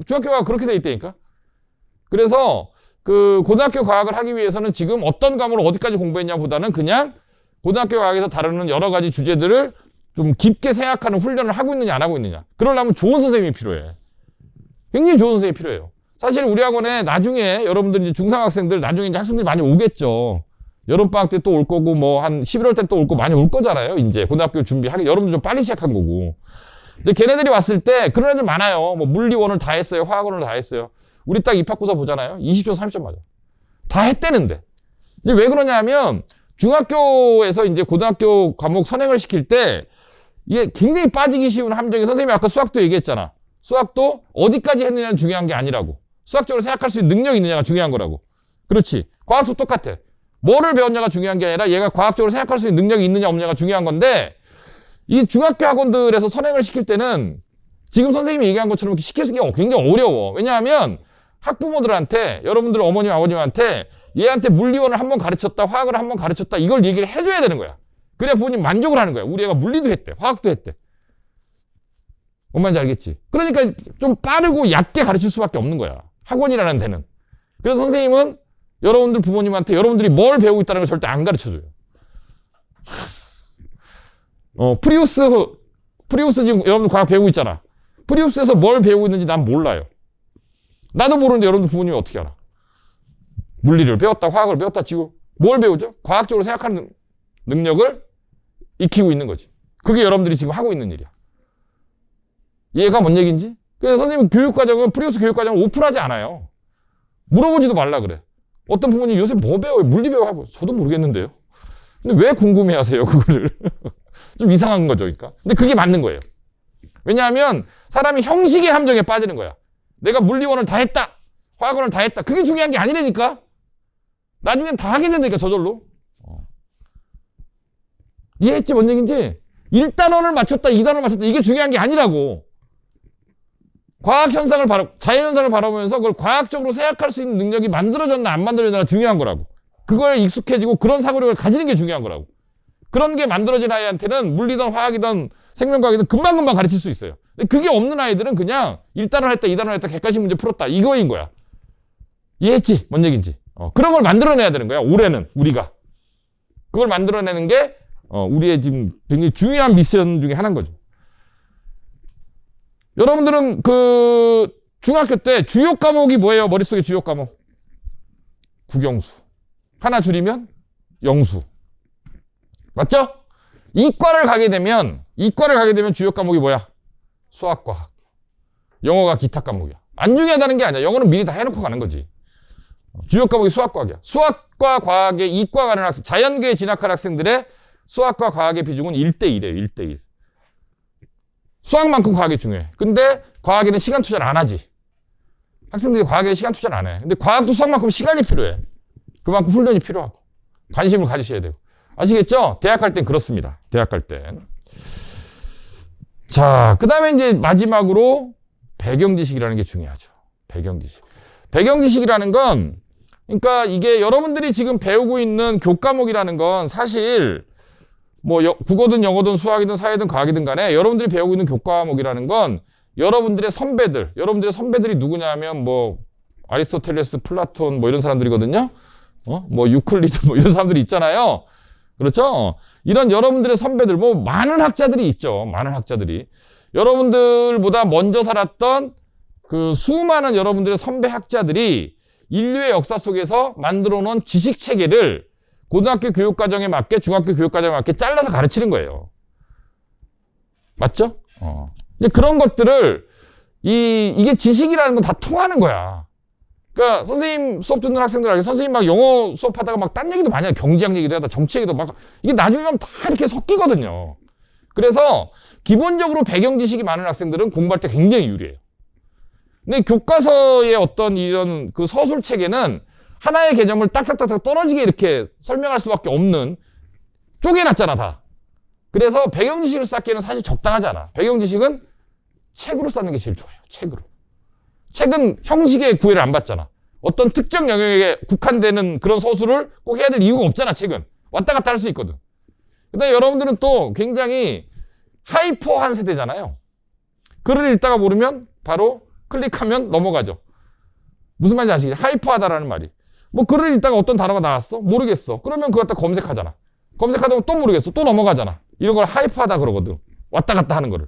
중학교 과학 그렇게 돼 있다니까. 그래서 그 고등학교 과학을 하기 위해서는 지금 어떤 과목을 어디까지 공부했냐 보다는 그냥 고등학교 과학에서 다루는 여러 가지 주제들을 좀 깊게 생각하는 훈련을 하고 있느냐 안 하고 있느냐. 그러려면 좋은 선생님이 필요해. 굉장히 좋은 선생님이 필요해요. 사실 우리 학원에 나중에 여러분들 이제 중3 학생들 나중에 이제 학생들이 많이 오겠죠. 여름방학 때 또 올 거고 뭐 한 11월 때 또 올 거 많이 올 거잖아요. 이제 고등학교 준비하기 여러분들 좀 빨리 시작한 거고. 근데 걔네들이 왔을 때 그런 애들 많아요. 뭐 물리원을 다 했어요. 화학원을 다 했어요. 우리 딱 입학고사 보잖아요. 20점, 30점 맞아. 다 했대는데. 이제 왜 그러냐면 중학교에서 이제 고등학교 과목 선행을 시킬 때 이게 굉장히 빠지기 쉬운 함정이 선생님이 아까 수학도 얘기했잖아. 수학도 어디까지 했느냐는 중요한 게 아니라고. 수학적으로 생각할 수 있는 능력이 있느냐가 중요한 거라고. 그렇지. 과학도 똑같아. 뭐를 배웠냐가 중요한 게 아니라 얘가 과학적으로 생각할 수 있는 능력이 있느냐 없느냐가 중요한 건데 이 중학교 학원들에서 선행을 시킬 때는 지금 선생님이 얘기한 것처럼 시키기가 굉장히 어려워. 왜냐하면 학부모들한테 여러분들 어머님 아버님한테 얘한테 물리원을 한번 가르쳤다 화학을 한번 가르쳤다 이걸 얘기를 해줘야 되는 거야. 그래야 부모님 만족을 하는 거야. 우리 애가 물리도 했대 화학도 했대. 뭔 말인지 알겠지? 그러니까 좀 빠르고 얕게 가르칠 수밖에 없는 거야. 학원이라는 데는. 그래서 선생님은 여러분들 부모님한테 여러분들이 뭘 배우고 있다는 걸 절대 안 가르쳐줘요. 프리우스 지금 여러분들 과학 배우고 있잖아. 프리우스에서 뭘 배우고 있는지 난 몰라요. 나도 모르는데 여러분들 부모님이 어떻게 알아? 물리를 배웠다, 화학을 배웠다 치고 뭘 배우죠? 과학적으로 생각하는 능력을 익히고 있는 거지. 그게 여러분들이 지금 하고 있는 일이야. 이해가 뭔 얘기인지? 그래서 선생님 교육과정은 프리우스 교육과정을 오픈하지 않아요. 물어보지도 말라 그래. 어떤 부모님 요새 뭐 배워요? 물리 배워요? 저도 모르겠는데요. 근데 왜 궁금해 하세요, 그거를? 좀 이상한 거죠, 그러니까. 근데 그게 맞는 거예요. 왜냐하면 사람이 형식의 함정에 빠지는 거야. 내가 물리원을 다 했다. 화학원을 다 했다. 그게 중요한 게 아니라니까. 나중엔 다 하게 된다니까, 저절로. 이해했지, 뭔 얘기인지? 1단원을 맞췄다, 2단원을 맞췄다. 이게 중요한 게 아니라고. 자연현상을 바라보면서 그걸 과학적으로 생각할 수 있는 능력이 만들어졌나 안 만들어졌나가 중요한 거라고. 그거에 익숙해지고 그런 사고력을 가지는 게 중요한 거라고. 그런 게 만들어진 아이한테는 물리든 화학이든 생명과학이든 금방금방 가르칠 수 있어요. 근데 그게 없는 아이들은 그냥 1단원 했다, 2단원 했다, 객관식 문제 풀었다. 이거인 거야. 이해했지? 뭔 얘기인지. 그런 걸 만들어내야 되는 거야. 올해는 우리가. 그걸 만들어내는 게 우리의 지금 굉장히 중요한 미션 중에 하나인 거죠. 여러분들은 그 중학교 때 주요 과목이 뭐예요? 머릿속에 주요 과목. 국영수. 하나 줄이면 영수. 맞죠? 이과를 가게 되면 주요 과목이 뭐야? 수학, 과학. 영어가 기타 과목이야. 안 중요하다는 게 아니야. 영어는 미리 다 해놓고 가는 거지. 주요 과목이 수학, 과학이야. 수학과 과학에 이과 가는 학생, 자연계에 진학한 학생들의 수학과 과학의 비중은 1대1이에요. 1대1. 수학만큼 과학이 중요해. 근데 과학에는 시간 투자를 안 하지. 학생들이 과학에 시간 투자를 안 해. 근데 과학도 수학만큼 시간이 필요해. 그만큼 훈련이 필요하고 관심을 가지셔야 되고. 아시겠죠? 대학 갈 땐 그렇습니다. 대학 갈 땐. 자, 그 다음에 이제 마지막으로 배경지식이라는 게 중요하죠. 배경지식. 배경지식이라는 건 그러니까 이게 여러분들이 지금 배우고 있는 교과목이라는 건 사실 뭐 국어든 영어든 수학이든 사회든 과학이든 간에 여러분들이 배우고 있는 교과목이라는 건 여러분들의 선배들이 누구냐면 뭐 아리스토텔레스, 플라톤 뭐 이런 사람들이거든요. 뭐 유클리드 뭐 이런 사람들이 있잖아요. 그렇죠? 이런 여러분들의 선배들 뭐 많은 학자들이 있죠. 많은 학자들이. 여러분들보다 먼저 살았던 그 수많은 여러분들의 선배 학자들이 인류의 역사 속에서 만들어 놓은 지식 체계를 고등학교 교육과정에 맞게 중학교 교육과정에 맞게 잘라서 가르치는 거예요. 맞죠? 이제 그런 것들을 이게 지식이라는 건 다 통하는 거야. 그러니까 선생님 수업 듣는 학생들 알게 선생님 막 영어 수업하다가 막 딴 얘기도 많이 해요. 경제학 얘기도 하다 정치 얘기도 막 이게 나중에 가면 다 이렇게 섞이거든요. 그래서 기본적으로 배경 지식이 많은 학생들은 공부할 때 굉장히 유리해요. 근데 교과서의 어떤 이런 그 서술 체계는 하나의 개념을 딱딱딱딱 떨어지게 이렇게 설명할 수밖에 없는 쪼개놨잖아 다. 그래서 배경 지식을 쌓기에는 사실 적당하지 않아. 배경 지식은 책으로 쌓는 게 제일 좋아요. 책으로. 책은 형식의 구애를 안 받잖아. 어떤 특정 영역에 국한되는 그런 서술을 꼭 해야 될 이유가 없잖아. 책은. 왔다 갔다 할 수 있거든. 그다음에 여러분들은 또 굉장히 하이퍼한 세대잖아요. 글을 읽다가 모르면 바로 클릭하면 넘어가죠. 무슨 말인지 아시겠죠? 하이퍼하다라는 말이. 뭐 글을 읽다가 어떤 단어가 나왔어? 모르겠어. 그러면 그거 갖다 검색하잖아. 검색하다 보면 또 모르겠어. 또 넘어가잖아. 이런 걸 하이퍼하다 그러거든. 왔다 갔다 하는 거를.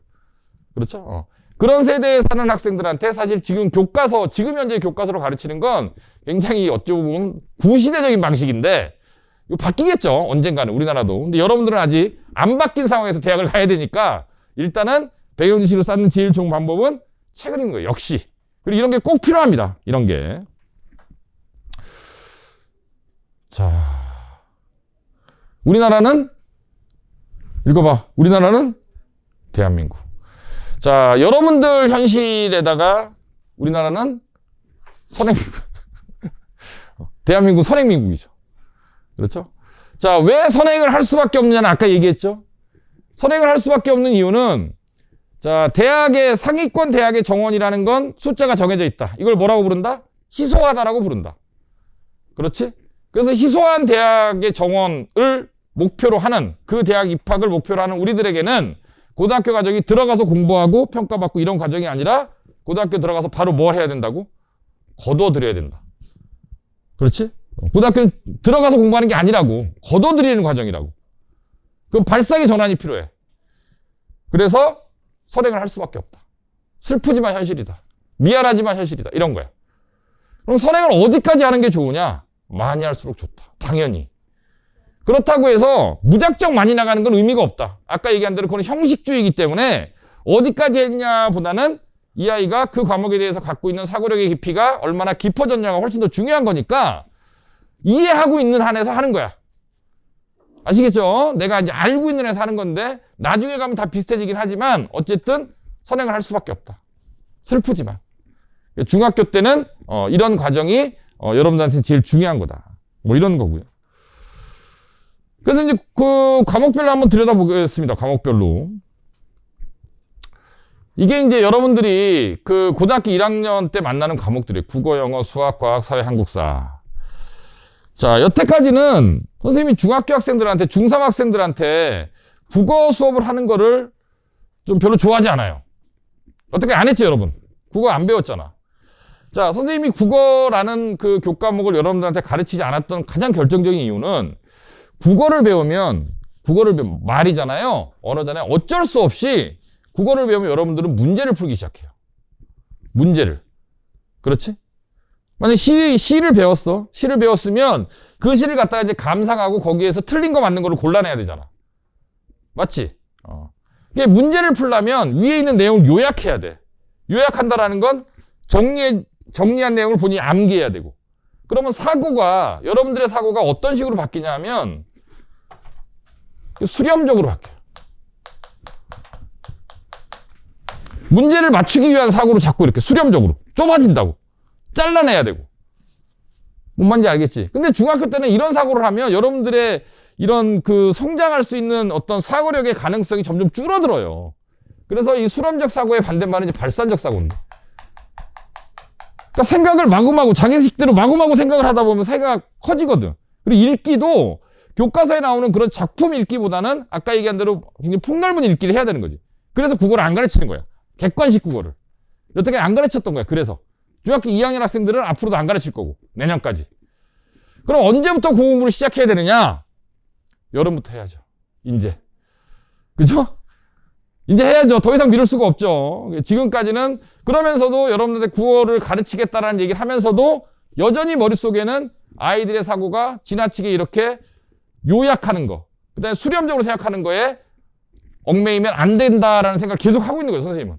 그렇죠? 그런 세대에 사는 학생들한테 사실 지금 교과서, 지금 현재 교과서로 가르치는 건 굉장히 어찌 보면 구시대적인 방식인데, 이거 바뀌겠죠. 언젠가는 우리나라도. 근데 여러분들은 아직 안 바뀐 상황에서 대학을 가야 되니까 일단은 배경 지식을 쌓는 제일 좋은 방법은 책을 읽는 거예요. 역시. 그리고 이런 게 꼭 필요합니다. 이런 게. 자, 우리나라는 읽어봐. 우리나라는 대한민국. 자, 여러분들 현실에다가 우리나라는 선행민국. 대한민국 선행민국이죠. 그렇죠? 자, 왜 선행을 할 수밖에 없느냐는 아까 얘기했죠. 선행을 할 수밖에 없는 이유는, 자, 대학의, 상위권 대학의 정원이라는 건 숫자가 정해져 있다. 이걸 뭐라고 부른다? 희소하다라고 부른다. 그렇지? 그래서 희소한 대학의 정원을 목표로 하는, 그 대학 입학을 목표로 하는 우리들에게는 고등학교 과정이 들어가서 공부하고 평가받고 이런 과정이 아니라 고등학교 들어가서 바로 뭘 해야 된다고? 거둬들여야 된다. 그렇지? 고등학교 들어가서 공부하는 게 아니라고. 거둬들이는 과정이라고. 그럼 발상의 전환이 필요해. 그래서 선행을 할 수밖에 없다. 슬프지만 현실이다. 미안하지만 현실이다. 이런 거야. 그럼 선행을 어디까지 하는 게 좋으냐? 많이 할수록 좋다. 당연히. 그렇다고 해서 무작정 많이 나가는 건 의미가 없다. 아까 얘기한 대로 그건 형식주의이기 때문에 어디까지 했냐보다는 이 아이가 그 과목에 대해서 갖고 있는 사고력의 깊이가 얼마나 깊어졌냐가 훨씬 더 중요한 거니까 이해하고 있는 한에서 하는 거야. 아시겠죠? 내가 이제 알고 있는 한에서 하는 건데 나중에 가면 다 비슷해지긴 하지만 어쨌든 선행을 할 수밖에 없다. 슬프지만. 중학교 때는 이런 과정이 여러분들한테는 제일 중요한 거다. 뭐 이런 거고요. 그래서 이제 그 과목별로 한번 들여다보겠습니다. 과목별로. 이게 이제 여러분들이 그 고등학교 1학년 때 만나는 과목들이에요. 국어, 영어, 수학, 과학, 사회, 한국사. 자, 여태까지는 선생님이 중학교 학생들한테, 중3 학생들한테 국어 수업을 하는 거를 좀 별로 좋아하지 않아요. 어떻게 안 했지, 여러분? 국어 안 배웠잖아. 자, 선생님이 국어라는 그 교과목을 여러분들한테 가르치지 않았던 가장 결정적인 이유는 국어를 배우면 말이잖아요. 언어잖아요. 어쩔 수 없이 국어를 배우면 여러분들은 문제를 풀기 시작해요. 문제를. 그렇지? 만약에 시를 배웠어. 시를 배웠으면 그 시를 갖다가 이제 감상하고 거기에서 틀린 거 맞는 거를 골라내야 되잖아. 맞지? 이게 문제를 풀려면 위에 있는 내용을 요약해야 돼. 요약한다라는 건 정리한 내용을 본인이 암기해야 되고. 그러면 여러분들의 사고가 어떤 식으로 바뀌냐 하면 수렴적으로 바뀌어요. 문제를 맞추기 위한 사고로 자꾸 이렇게 수렴적으로 좁아진다고. 잘라내야 되고. 뭔 말인지 알겠지? 근데 중학교 때는 이런 사고를 하면 여러분들의 이런 그 성장할 수 있는 어떤 사고력의 가능성이 점점 줄어들어요. 그래서 이 수렴적 사고의 반대말은 이제 발산적 사고인데. 그러니까 생각을 마구마구 자기식대로 마구마구 생각을 하다 보면 사고가 커지거든. 그리고 읽기도 교과서에 나오는 그런 작품 읽기보다는 아까 얘기한 대로 굉장히 폭넓은 읽기를 해야 되는 거지. 그래서 국어를 안 가르치는 거야. 객관식 국어를. 여태까지 안 가르쳤던 거야. 그래서 중학교 2학년 학생들은 앞으로도 안 가르칠 거고 내년까지. 그럼 언제부터 공부를 시작해야 되느냐? 여름부터 해야죠. 이제. 그죠? 이제 해야죠. 더 이상 미룰 수가 없죠. 지금까지는 그러면서도 여러분들한테 국어를 가르치겠다라는 얘기를 하면서도 여전히 머릿속에는 아이들의 사고가 지나치게 이렇게 요약하는 거, 그 다음에 수렴적으로 생각하는 거에 얽매이면 안 된다라는 생각을 계속 하고 있는 거예요, 선생님은.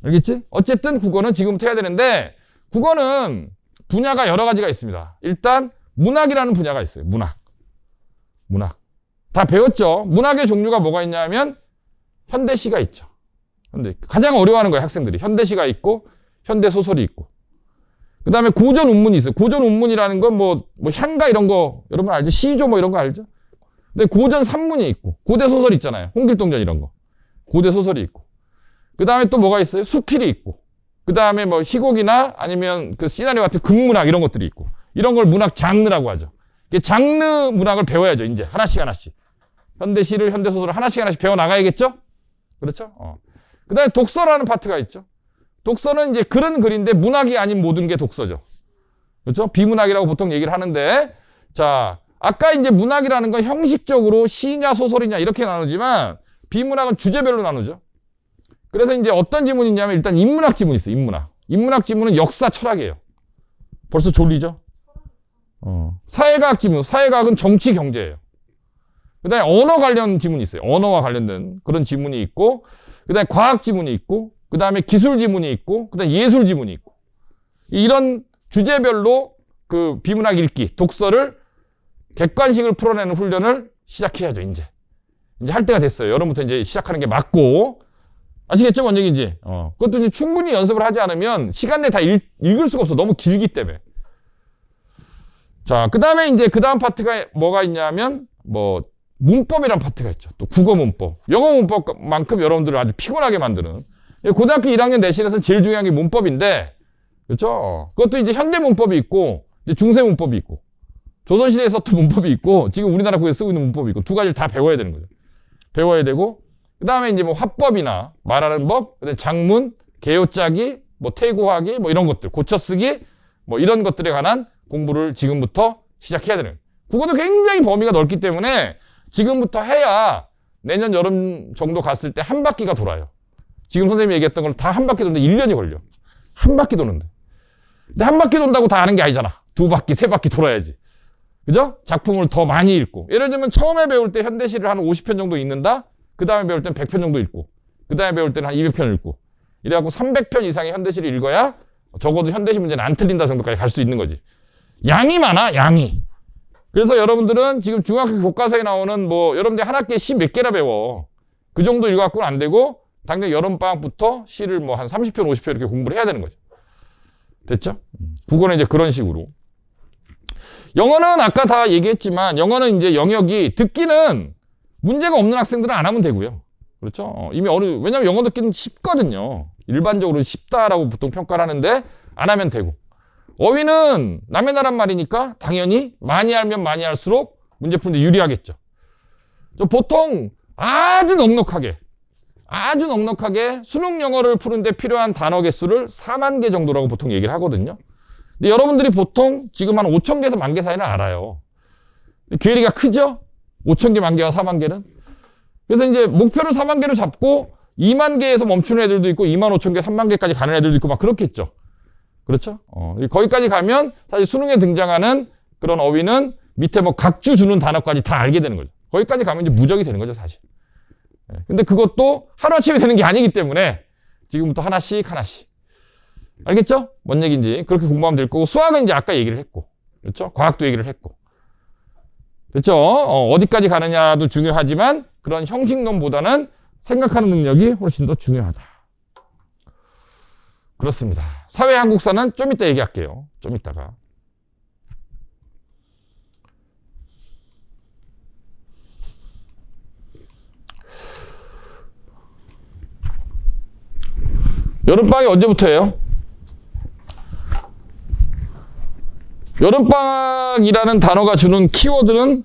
알겠지? 어쨌든 국어는 지금부터 해야 되는데 국어는 분야가 여러 가지가 있습니다. 일단 문학이라는 분야가 있어요. 문학. 다 배웠죠? 문학의 종류가 뭐가 있냐면 현대시가 있죠. 가장 어려워하는 거예요, 학생들이. 현대시가 있고 현대소설이 있고. 그 다음에 고전운문이 있어요. 고전운문이라는 건 뭐 향가 이런 거 여러분 알죠? 시조 뭐 이런 거 알죠? 근데 고전산문이 있고 고대소설 있잖아요. 홍길동전 이런 거. 고대소설이 있고. 그 다음에 또 뭐가 있어요? 수필이 있고. 그 다음에 뭐 희곡이나 아니면 그 시나리오 같은 극문학 이런 것들이 있고. 이런 걸 문학 장르라고 하죠. 장르 문학을 배워야죠. 이제 하나씩. 현대시를 현대소설을 하나씩 배워나가야겠죠? 그렇죠? 그 다음에 독서라는 파트가 있죠. 독서는 이제 글은 글인데 문학이 아닌 모든 게 독서죠. 그렇죠? 비문학이라고 보통 얘기를 하는데, 자, 아까 이제 문학이라는 건 형식적으로 시냐 소설이냐 이렇게 나누지만 비문학은 주제별로 나누죠. 그래서 이제 어떤 지문이 있냐면 일단 인문학 지문이 있어요. 인문학. 인문학 지문은 역사 철학이에요. 벌써 졸리죠? 사회과학 지문. 사회과학은 정치 경제예요. 그 다음에 언어 관련 지문이 있어요. 언어와 관련된 그런 지문이 있고, 그 다음에 과학 지문이 있고, 그 다음에 기술 지문이 있고, 그 다음에 예술 지문이 있고. 이런 주제별로 그 비문학 읽기, 독서를 객관식을 풀어내는 훈련을 시작해야죠, 이제. 이제 할 때가 됐어요. 여러분부터 이제 시작하는 게 맞고. 아시겠죠? 뭔 얘기인지. 그것도 이제 충분히 연습을 하지 않으면 시간 내에 다 읽을 수가 없어. 너무 길기 때문에. 자, 그 다음에 이제 그 다음 파트가 뭐가 있냐면, 뭐, 문법이란 파트가 있죠. 또 국어 문법. 영어 문법만큼 여러분들을 아주 피곤하게 만드는. 고등학교 1학년 내신에서 제일 중요한 게 문법인데, 그렇죠? 그것도 이제 현대 문법이 있고, 이제 중세 문법이 있고, 조선시대에 썼던 문법이 있고, 지금 우리나라 국에 쓰고 있는 문법이 있고, 두 가지를 다 배워야 되는 거죠. 배워야 되고, 그 다음에 이제 뭐 화법이나 말하는 법, 그다음에 작문, 개요짜기, 뭐 태고하기, 뭐 이런 것들, 고쳐쓰기, 뭐 이런 것들에 관한 공부를 지금부터 시작해야 되는 거예요. 국어도 굉장히 범위가 넓기 때문에 지금부터 해야 내년 여름 정도 갔을 때 한 바퀴가 돌아요. 지금 선생님이 얘기했던 걸 다 한 바퀴 도는데 1년이 걸려. 한 바퀴 도는데. 근데 한 바퀴 돈다고 다 아는 게 아니잖아. 두 바퀴, 세 바퀴 돌아야지. 그죠? 작품을 더 많이 읽고. 예를 들면 처음에 배울 때 현대시를 한 50편 정도 읽는다? 그 다음에 배울 땐 100편 정도 읽고. 그 다음에 배울 때는 한 200편 읽고. 이래갖고 300편 이상의 현대시를 읽어야 적어도 현대시 문제는 안 틀린다 정도까지 갈 수 있는 거지. 양이 많아, 양이. 그래서 여러분들은 지금 중학교 교과서에 나오는 뭐 여러분들이 한 학기에 시 몇 개나 배워. 그 정도 읽어갖고는 안 되고 당장 여름방학부터 시를 뭐 한 30편, 50편 이렇게 공부를 해야 되는 거죠. 됐죠? 국어는 이제 그런 식으로. 영어는 아까 다 얘기했지만 영어는 이제 영역이 듣기는 문제가 없는 학생들은 안 하면 되고요. 그렇죠? 이미 왜냐면 영어 듣기는 쉽거든요. 일반적으로 쉽다라고 보통 평가를 하는데 안 하면 되고. 어휘는 남의 나라 말이니까 당연히 많이 알면 많이 할수록 문제 푸는데 유리하겠죠. 보통 아주 넉넉하게 수능 영어를 푸는데 필요한 단어 개수를 4만 개 정도라고 보통 얘기를 하거든요. 근데 여러분들이 보통 지금 한 5천 개에서 1만 개 사이는 알아요. 괴리가 크죠? 5천 개, 1만 개와 4만 개는. 그래서 이제 목표를 4만 개로 잡고 2만 개에서 멈추는 애들도 있고 2만 5천 개, 3만 개까지 가는 애들도 있고 막 그렇겠죠. 그렇죠? 거기까지 가면 사실 수능에 등장하는 그런 어휘는 밑에 뭐 각주 주는 단어까지 다 알게 되는 거죠. 거기까지 가면 이제 무적이 되는 거죠, 사실. 근데 그것도 하루아침에 되는 게 아니기 때문에 지금부터 하나씩. 알겠죠? 뭔 얘기인지. 그렇게 공부하면 될 거고, 수학은 이제 아까 얘기를 했고, 그렇죠? 과학도 얘기를 했고. 됐죠? 어디까지 가느냐도 중요하지만 그런 형식론보다는 생각하는 능력이 훨씬 더 중요하다. 그렇습니다. 사회 한국사는 좀 이따 얘기할게요. 좀 이따가. 여름방학이 언제부터예요? 여름방학이라는 단어가 주는 키워드는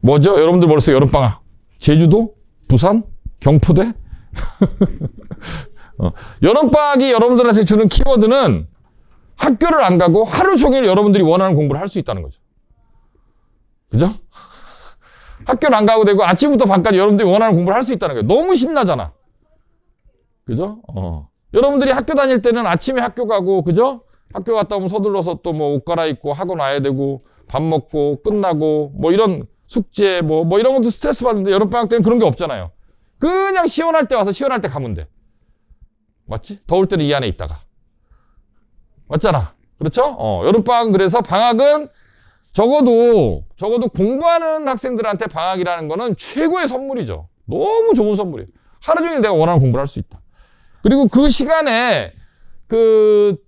뭐죠? 여러분들 머릿속에 여름방학. 제주도? 부산? 경포대? 여름방학이 여러분들한테 주는 키워드는 학교를 안 가고 하루 종일 여러분들이 원하는 공부를 할 수 있다는 거죠. 그죠? 학교를 안 가고 되고 아침부터 밤까지 여러분들이 원하는 공부를 할 수 있다는 거예요. 너무 신나잖아. 그죠? 여러분들이 학교 다닐 때는 아침에 학교 가고, 그죠? 학교 갔다 오면 서둘러서 또 뭐 옷 갈아입고 학원 와야 되고, 밥 먹고, 끝나고, 뭐 이런 숙제, 뭐 이런 것도 스트레스 받는데 여름방학 때는 그런 게 없잖아요. 그냥 시원할 때 와서 시원할 때 가면 돼. 맞지? 더울 때는 이 안에 있다가. 맞잖아. 그렇죠? 여름방학은 그래서 방학은 적어도 공부하는 학생들한테 방학이라는 거는 최고의 선물이죠. 너무 좋은 선물이에요. 하루 종일 내가 원하는 공부를 할 수 있다. 그리고 그 시간에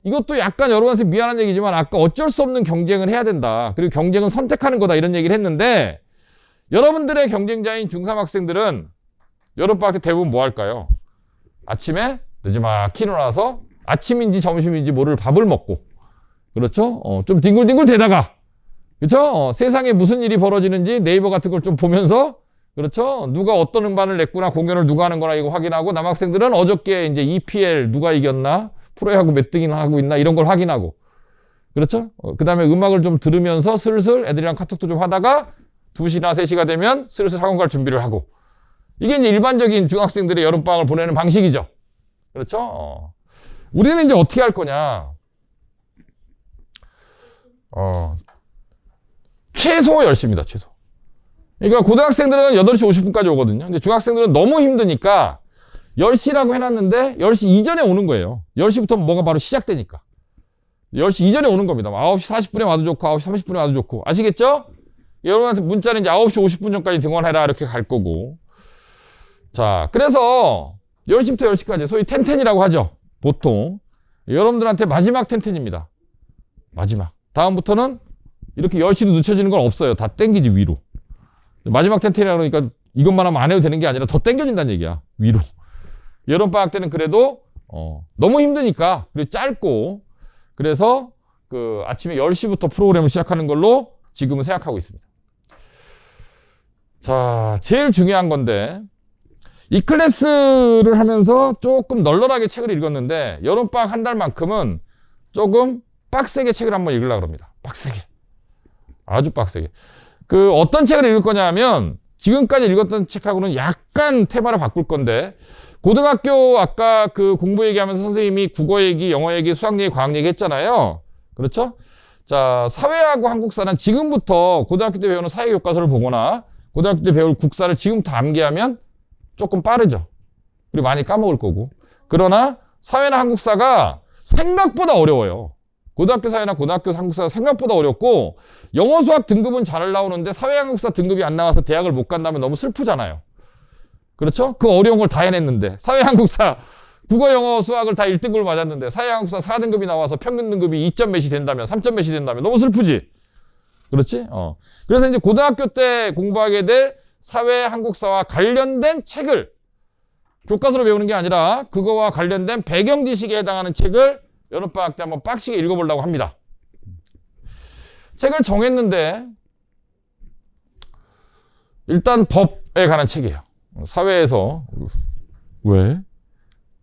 이것도 약간 여러분한테 미안한 얘기지만 아까 어쩔 수 없는 경쟁을 해야 된다. 그리고 경쟁은 선택하는 거다. 이런 얘기를 했는데 여러분들의 경쟁자인 중3 학생들은 여름방학 때 대부분 뭐 할까요? 아침에 늦지막히 일어나서 아침인지 점심인지 모를 밥을 먹고, 그렇죠? 좀 뒹굴뒹굴 대다가, 그렇죠? 세상에 무슨 일이 벌어지는지 네이버 같은 걸 좀 보면서, 그렇죠? 누가 어떤 음반을 냈구나, 공연을 누가 하는 거나 이거 확인하고, 남학생들은 어저께 이제 EPL 누가 이겼나, 프로야구 몇 등이나 하고 있나 이런 걸 확인하고, 그렇죠? 그 다음에 음악을 좀 들으면서 슬슬 애들이랑 카톡도 좀 하다가 2시나 3시가 되면 슬슬 학원 갈 준비를 하고, 이게 이제 일반적인 중학생들의 여름방학을 보내는 방식이죠. 그렇죠? 우리는 이제 어떻게 할 거냐? 최소 10시입니다, 최소. 그러니까 고등학생들은 8시 50분까지 오거든요. 근데 중학생들은 너무 힘드니까 10시라고 해놨는데 10시 이전에 오는 거예요. 10시부터 뭐가 바로 시작되니까. 10시 이전에 오는 겁니다. 9시 40분에 와도 좋고 9시 30분에 와도 좋고. 아시겠죠? 여러분한테 문자는 이제 9시 50분 전까지 등원해라 이렇게 갈 거고. 자, 그래서 10시부터 10시까지 소위 텐텐이라고 하죠. 보통. 여러분들한테 마지막 텐텐입니다. 마지막. 다음부터는 이렇게 10시도 늦춰지는 건 없어요. 다 땡기지 위로. 마지막 텐텐이라 그러니까 이것만 하면 안 해도 되는 게 아니라 더 땡겨진다는 얘기야. 위로. 여름방학 때는 그래도 너무 힘드니까 그리고 짧고 그래서 그 아침에 10시부터 프로그램을 시작하는 걸로 지금은 생각하고 있습니다. 자, 제일 중요한 건데 이 클래스를 하면서 조금 널널하게 책을 읽었는데 여름방학 한 달만큼은 조금 빡세게 책을 한번 읽으려고 합니다. 빡세게. 아주 빡세게. 그 어떤 책을 읽을 거냐 하면 지금까지 읽었던 책하고는 약간 테마를 바꿀 건데 고등학교 아까 그 공부 얘기하면서 선생님이 국어 얘기, 영어 얘기, 수학 얘기, 과학 얘기 했잖아요. 그렇죠? 자, 사회하고 한국사는 지금부터 고등학교 때 배우는 사회 교과서를 보거나 고등학교 때 배울 국사를 지금부터 암기하면 조금 빠르죠. 그리고 많이 까먹을 거고. 그러나 사회나 한국사가 생각보다 어려워요. 고등학교 사회나 고등학교 한국사가 생각보다 어렵고 영어 수학 등급은 잘 나오는데 사회 한국사 등급이 안 나와서 대학을 못 간다면 너무 슬프잖아요. 그렇죠? 그 어려운 걸 다 해냈는데 사회 한국사 국어 영어 수학을 다 1등급을 맞았는데 사회 한국사 4등급이 나와서 평균 등급이 2점 몇이 된다면 3점 몇이 된다면 너무 슬프지. 그렇지? 그래서 이제 고등학교 때 공부하게 될 사회 한국사와 관련된 책을 교과서로 배우는 게 아니라 그거와 관련된 배경 지식에 해당하는 책을 여름방학 때 한번 빡시게 읽어보려고 합니다. 책을 정했는데 일단 법에 관한 책이에요. 사회에서 왜?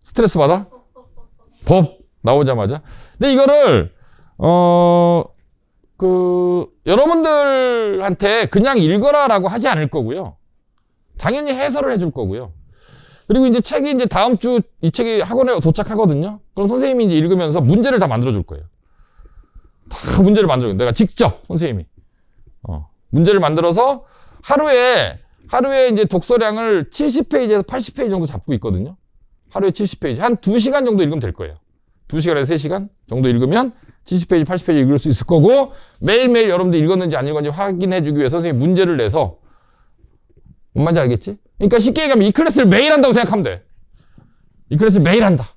스트레스 받아? 법 나오자마자. 근데 이거를 여러분들한테 그냥 읽어라라고 하지 않을 거고요. 당연히 해설을 해줄 거고요. 그리고 이제 책이 이제 다음 주 이 책이 학원에 도착하거든요. 그럼 선생님이 이제 읽으면서 문제를 다 만들어 줄 거예요. 다 문제를 만들어 줄 거예요. 내가 직접 선생님이 문제를 만들어서 하루에 이제 독서량을 70페이지에서 80페이지 정도 잡고 있거든요. 하루에 70페이지. 한 2시간 정도 읽으면 될 거예요. 2시간에서 3시간 정도 읽으면 70페이지, 80페이지 읽을 수 있을 거고 매일매일 여러분들 읽었는지 안 읽었는지 확인해 주기 위해서 선생님이 문제를 내서 뭔 말인지 알겠지? 그러니까 쉽게 얘기하면 이 클래스를 매일 한다고 생각하면 돼. 이 클래스를 매일 한다.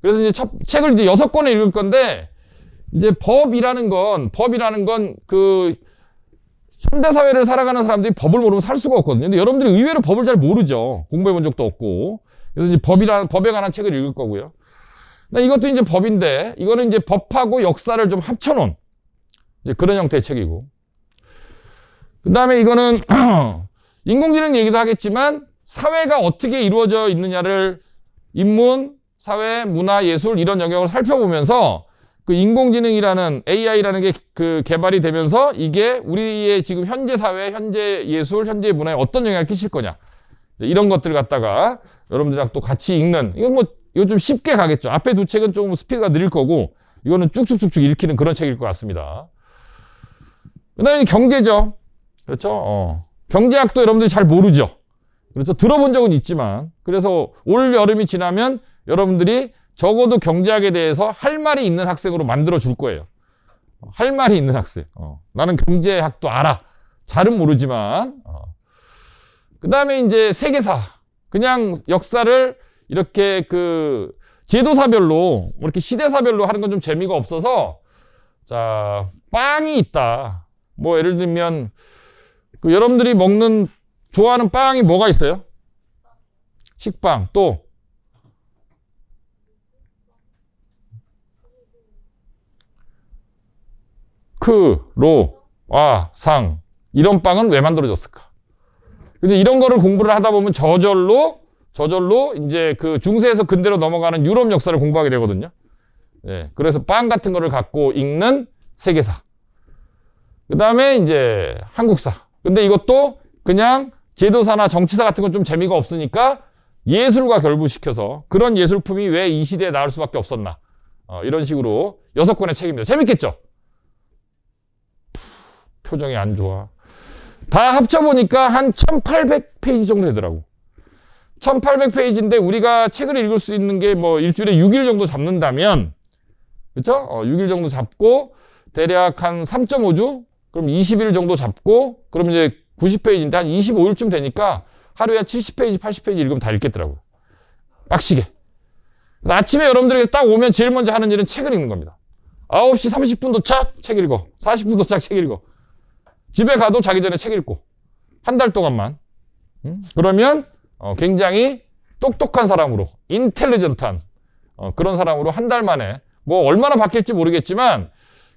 그래서 이제 책을 이제 6권을 읽을 건데 이제 법이라는 건 그 현대사회를 살아가는 사람들이 법을 모르면 살 수가 없거든요. 근데 여러분들이 의외로 법을 잘 모르죠. 공부해 본 적도 없고. 그래서 이제 법에 관한 책을 읽을 거고요. 근데 이것도 이제 법인데, 이거는 이제 법하고 역사를 좀 합쳐놓은 이제 그런 형태의 책이고. 그 다음에 이거는 인공지능 얘기도 하겠지만, 사회가 어떻게 이루어져 있느냐를 인문, 사회, 문화, 예술 이런 영역을 살펴보면서 그 인공지능이라는 AI라는 게 그 개발이 되면서 이게 우리의 지금 현재 사회, 현재 예술, 현재 문화에 어떤 영향을 끼칠 거냐. 이런 것들을 갖다가 여러분들이랑 또 같이 읽는, 이거 좀 쉽게 가겠죠. 앞에 두 책은 조금 스피드가 느릴 거고, 이거는 쭉쭉쭉쭉 읽히는 그런 책일 것 같습니다. 그 다음에 경제죠. 그렇죠? 경제학도 여러분들이 잘 모르죠. 그렇죠? 들어본 적은 있지만, 그래서 올 여름이 지나면 여러분들이 적어도 경제학에 대해서 할 말이 있는 학생으로 만들어 줄 거예요. 할 말이 있는 학생. 나는 경제학도 알아. 잘은 모르지만. 그 다음에 이제 세계사. 그냥 역사를 이렇게 그 제도사별로, 이렇게 시대사별로 하는 건 좀 재미가 없어서, 자, 빵이 있다. 뭐 예를 들면, 그 여러분들이 좋아하는 빵이 뭐가 있어요? 식빵. 또, 상. 이런 빵은 왜 만들어졌을까? 근데 이런 거를 공부를 하다 보면 저절로 이제 그 중세에서 근대로 넘어가는 유럽 역사를 공부하게 되거든요. 예, 그래서 빵 같은 거를 갖고 읽는 세계사. 그 다음에 이제 한국사. 근데 이것도 그냥 제도사나 정치사 같은 건 좀 재미가 없으니까 예술과 결부시켜서 그런 예술품이 왜 이 시대에 나올 수밖에 없었나. 이런 식으로 6권의 책입니다. 재밌겠죠? 표정이 안 좋아. 다 합쳐보니까 한 1800페이지 정도 되더라고. 1800페이지인데 우리가 책을 읽을 수 있는 게 뭐 일주일에 6일 정도 잡는다면, 그쵸? 6일 정도 잡고, 대략 한 3.5주? 그럼 20일 정도 잡고, 그럼 이제 90페이지인데 한 25일쯤 되니까 하루에 70페이지, 80페이지 읽으면 다 읽겠더라고요. 빡시게. 그래서 아침에 여러분들이 딱 오면 제일 먼저 하는 일은 책을 읽는 겁니다. 9시 30분 도착, 책 읽어. 40분 도착, 책 읽어. 집에 가도 자기 전에 책 읽고. 한 달 동안만. 그러면 굉장히 똑똑한 사람으로, 인텔리전트한 그런 사람으로 한 달 만에, 뭐 얼마나 바뀔지 모르겠지만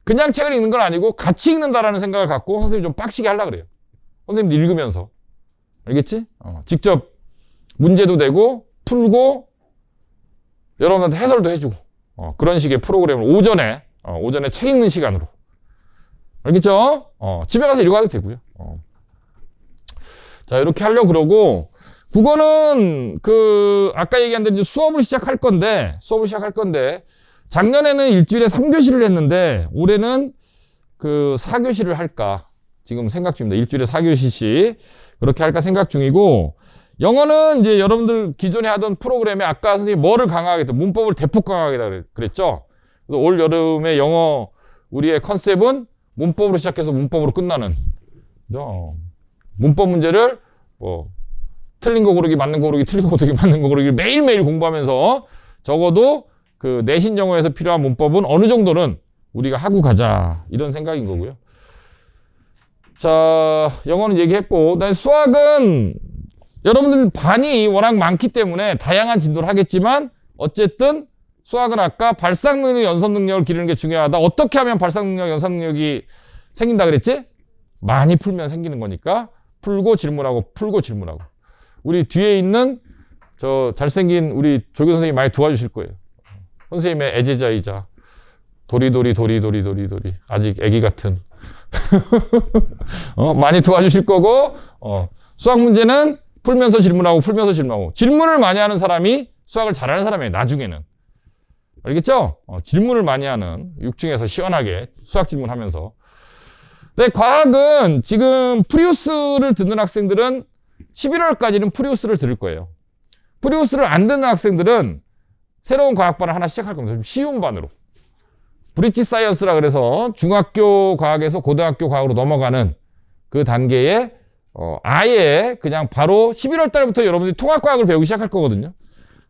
그냥 책을 읽는 건 아니고 같이 읽는다라는 생각을 갖고 선생님이 좀 빡시게 하려고 그래요. 선생님도 읽으면서. 알겠지? 직접 문제도 내고 풀고 여러분한테 해설도 해주고 그런 식의 프로그램을 오전에 책 읽는 시간으로. 알겠죠? 집에 가서 읽어도 되고요. 자, 이렇게 하려고 그러고, 국어는 아까 얘기한 대로 이제 수업을 시작할 건데, 작년에는 일주일에 3교시를 했는데, 올해는 4교시를 할까. 지금 생각 중입니다. 일주일에 4교시씩. 그렇게 할까 생각 중이고, 영어는 이제 여러분들 기존에 하던 프로그램에 아까 선생님이 뭐를 강화하겠다, 문법을 대폭 강화하겠다 그랬죠? 그래서 올 여름에 영어, 우리의 컨셉은 문법으로 시작해서 문법으로 끝나는, 그죠? 문법 문제를 틀린 거 고르기, 맞는 거 고르기, 틀린 거 고르기, 맞는 거 고르기 매일매일 공부하면서 적어도 내신 영어에서 필요한 문법은 어느 정도는 우리가 하고 가자, 이런 생각인 거고요. 자, 영어는 얘기했고, 그다음에 수학은 여러분들 반이 워낙 많기 때문에 다양한 진도를 하겠지만 어쨌든 수학은 아까 발상 능력, 연산 능력을 기르는 게 중요하다. 어떻게 하면 발상 능력, 연산 능력이 생긴다 그랬지? 많이 풀면 생기는 거니까 풀고 질문하고, 풀고 질문하고. 우리 뒤에 있는 저 잘생긴 우리 조교 선생님이 많이 도와주실 거예요. 선생님의 애제자이자 도리도리 아직 애기 같은 많이 도와주실 거고, 수학 문제는 풀면서 질문하고, 풀면서 질문하고. 질문을 많이 하는 사람이 수학을 잘하는 사람이에요, 나중에는. 알겠죠? 질문을 많이 하는, 6층에서 시원하게 수학 질문하면서. 네, 과학은 지금 프리우스를 듣는 학생들은 11월까지는 프리우스를 들을 거예요. 프리우스를 안 듣는 학생들은 새로운 과학반을 하나 시작할 겁니다. 좀 쉬운 반으로. 브릿지 사이언스라 그래서 중학교 과학에서 고등학교 과학으로 넘어가는 그 단계에 아예 그냥 바로 11월 달부터 여러분들이 통합과학을 배우기 시작할 거거든요.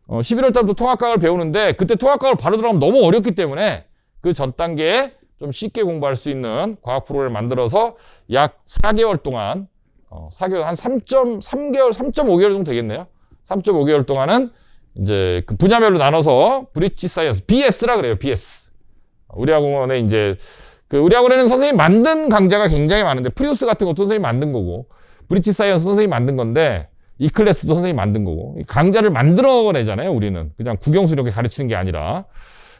11월 달부터 통합과학을 배우는데 그때 통합과학을 바로 들어가면 너무 어렵기 때문에 그 전 단계에 좀 쉽게 공부할 수 있는 과학 프로그램을 만들어서 약 4개월 동안 4개월, 한 3.3개월, 3.5개월 정도 되겠네요. 3.5개월 동안은 이제 그 분야별로 나눠서 브릿지 사이언스, BS라 그래요, BS. 우리 학원에 이제 우리 학원에는 선생님이 만든 강좌가 굉장히 많은데 프리우스 같은 것도 선생님이 만든 거고 브릿지 사이언스 선생님이 만든 건데 이 클래스도 선생님이 만든 거고 강좌를 만들어내잖아요, 우리는. 그냥 국영수 이렇게 가르치는 게 아니라.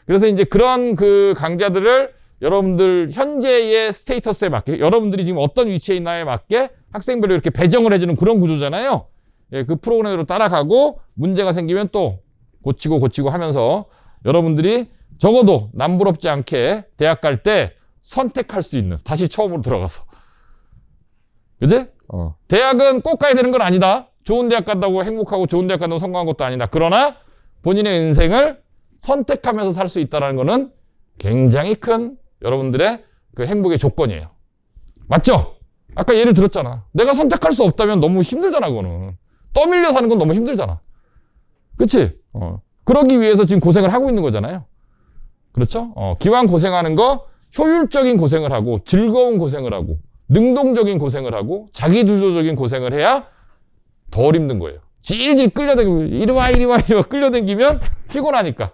그래서 이제 그런 그 강좌들을 여러분들 현재의 스테이터스에 맞게, 여러분들이 지금 어떤 위치에 있나에 맞게 학생별로 이렇게 배정을 해주는 그런 구조잖아요. 예, 그 프로그램으로 따라가고 문제가 생기면 또 고치고 하면서 여러분들이 적어도 남부럽지 않게 대학 갈 때 선택할 수 있는, 다시 처음으로 들어가서. 그지? 대학은 꼭 가야 되는 건 아니다. 좋은 대학 간다고 행복하고 좋은 대학 간다고 성공한 것도 아니다. 그러나 본인의 인생을 선택하면서 살 수 있다는 거는 굉장히 큰 여러분들의 그 행복의 조건이에요. 맞죠? 아까 예를 들었잖아. 내가 선택할 수 없다면 너무 힘들잖아, 그거는. 떠밀려 사는 건 너무 힘들잖아. 그치? 그러기 위해서 지금 고생을 하고 있는 거잖아요. 그렇죠? 기왕 고생하는 거 효율적인 고생을 하고 즐거운 고생을 하고 능동적인 고생을 하고 자기주도적인 고생을 해야 덜 힘든 거예요. 질질 끌려다니고 이리 와 끌려다니면 피곤하니까.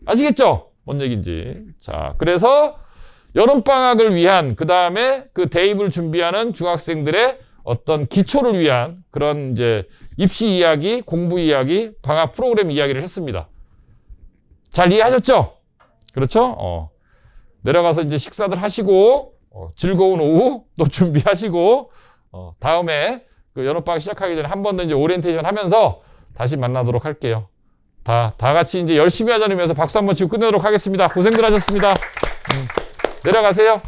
아시겠죠? 뭔 얘기인지. 자, 그래서 여름방학을 위한, 그 다음에 그 대입을 준비하는 중학생들의 어떤 기초를 위한 그런 이제 입시 이야기, 공부 이야기, 방학 프로그램 이야기를 했습니다. 잘 이해하셨죠? 그렇죠? 내려가서 이제 식사들 하시고, 즐거운 오후 또 준비하시고, 다음에 그 여름방학 시작하기 전에 한 번 더 이제 오리엔테이션 하면서 다시 만나도록 할게요. 다 같이 이제 열심히 하자는 의미에서 박수 한번 치고 끝내도록 하겠습니다. 고생들 하셨습니다. 내려가세요.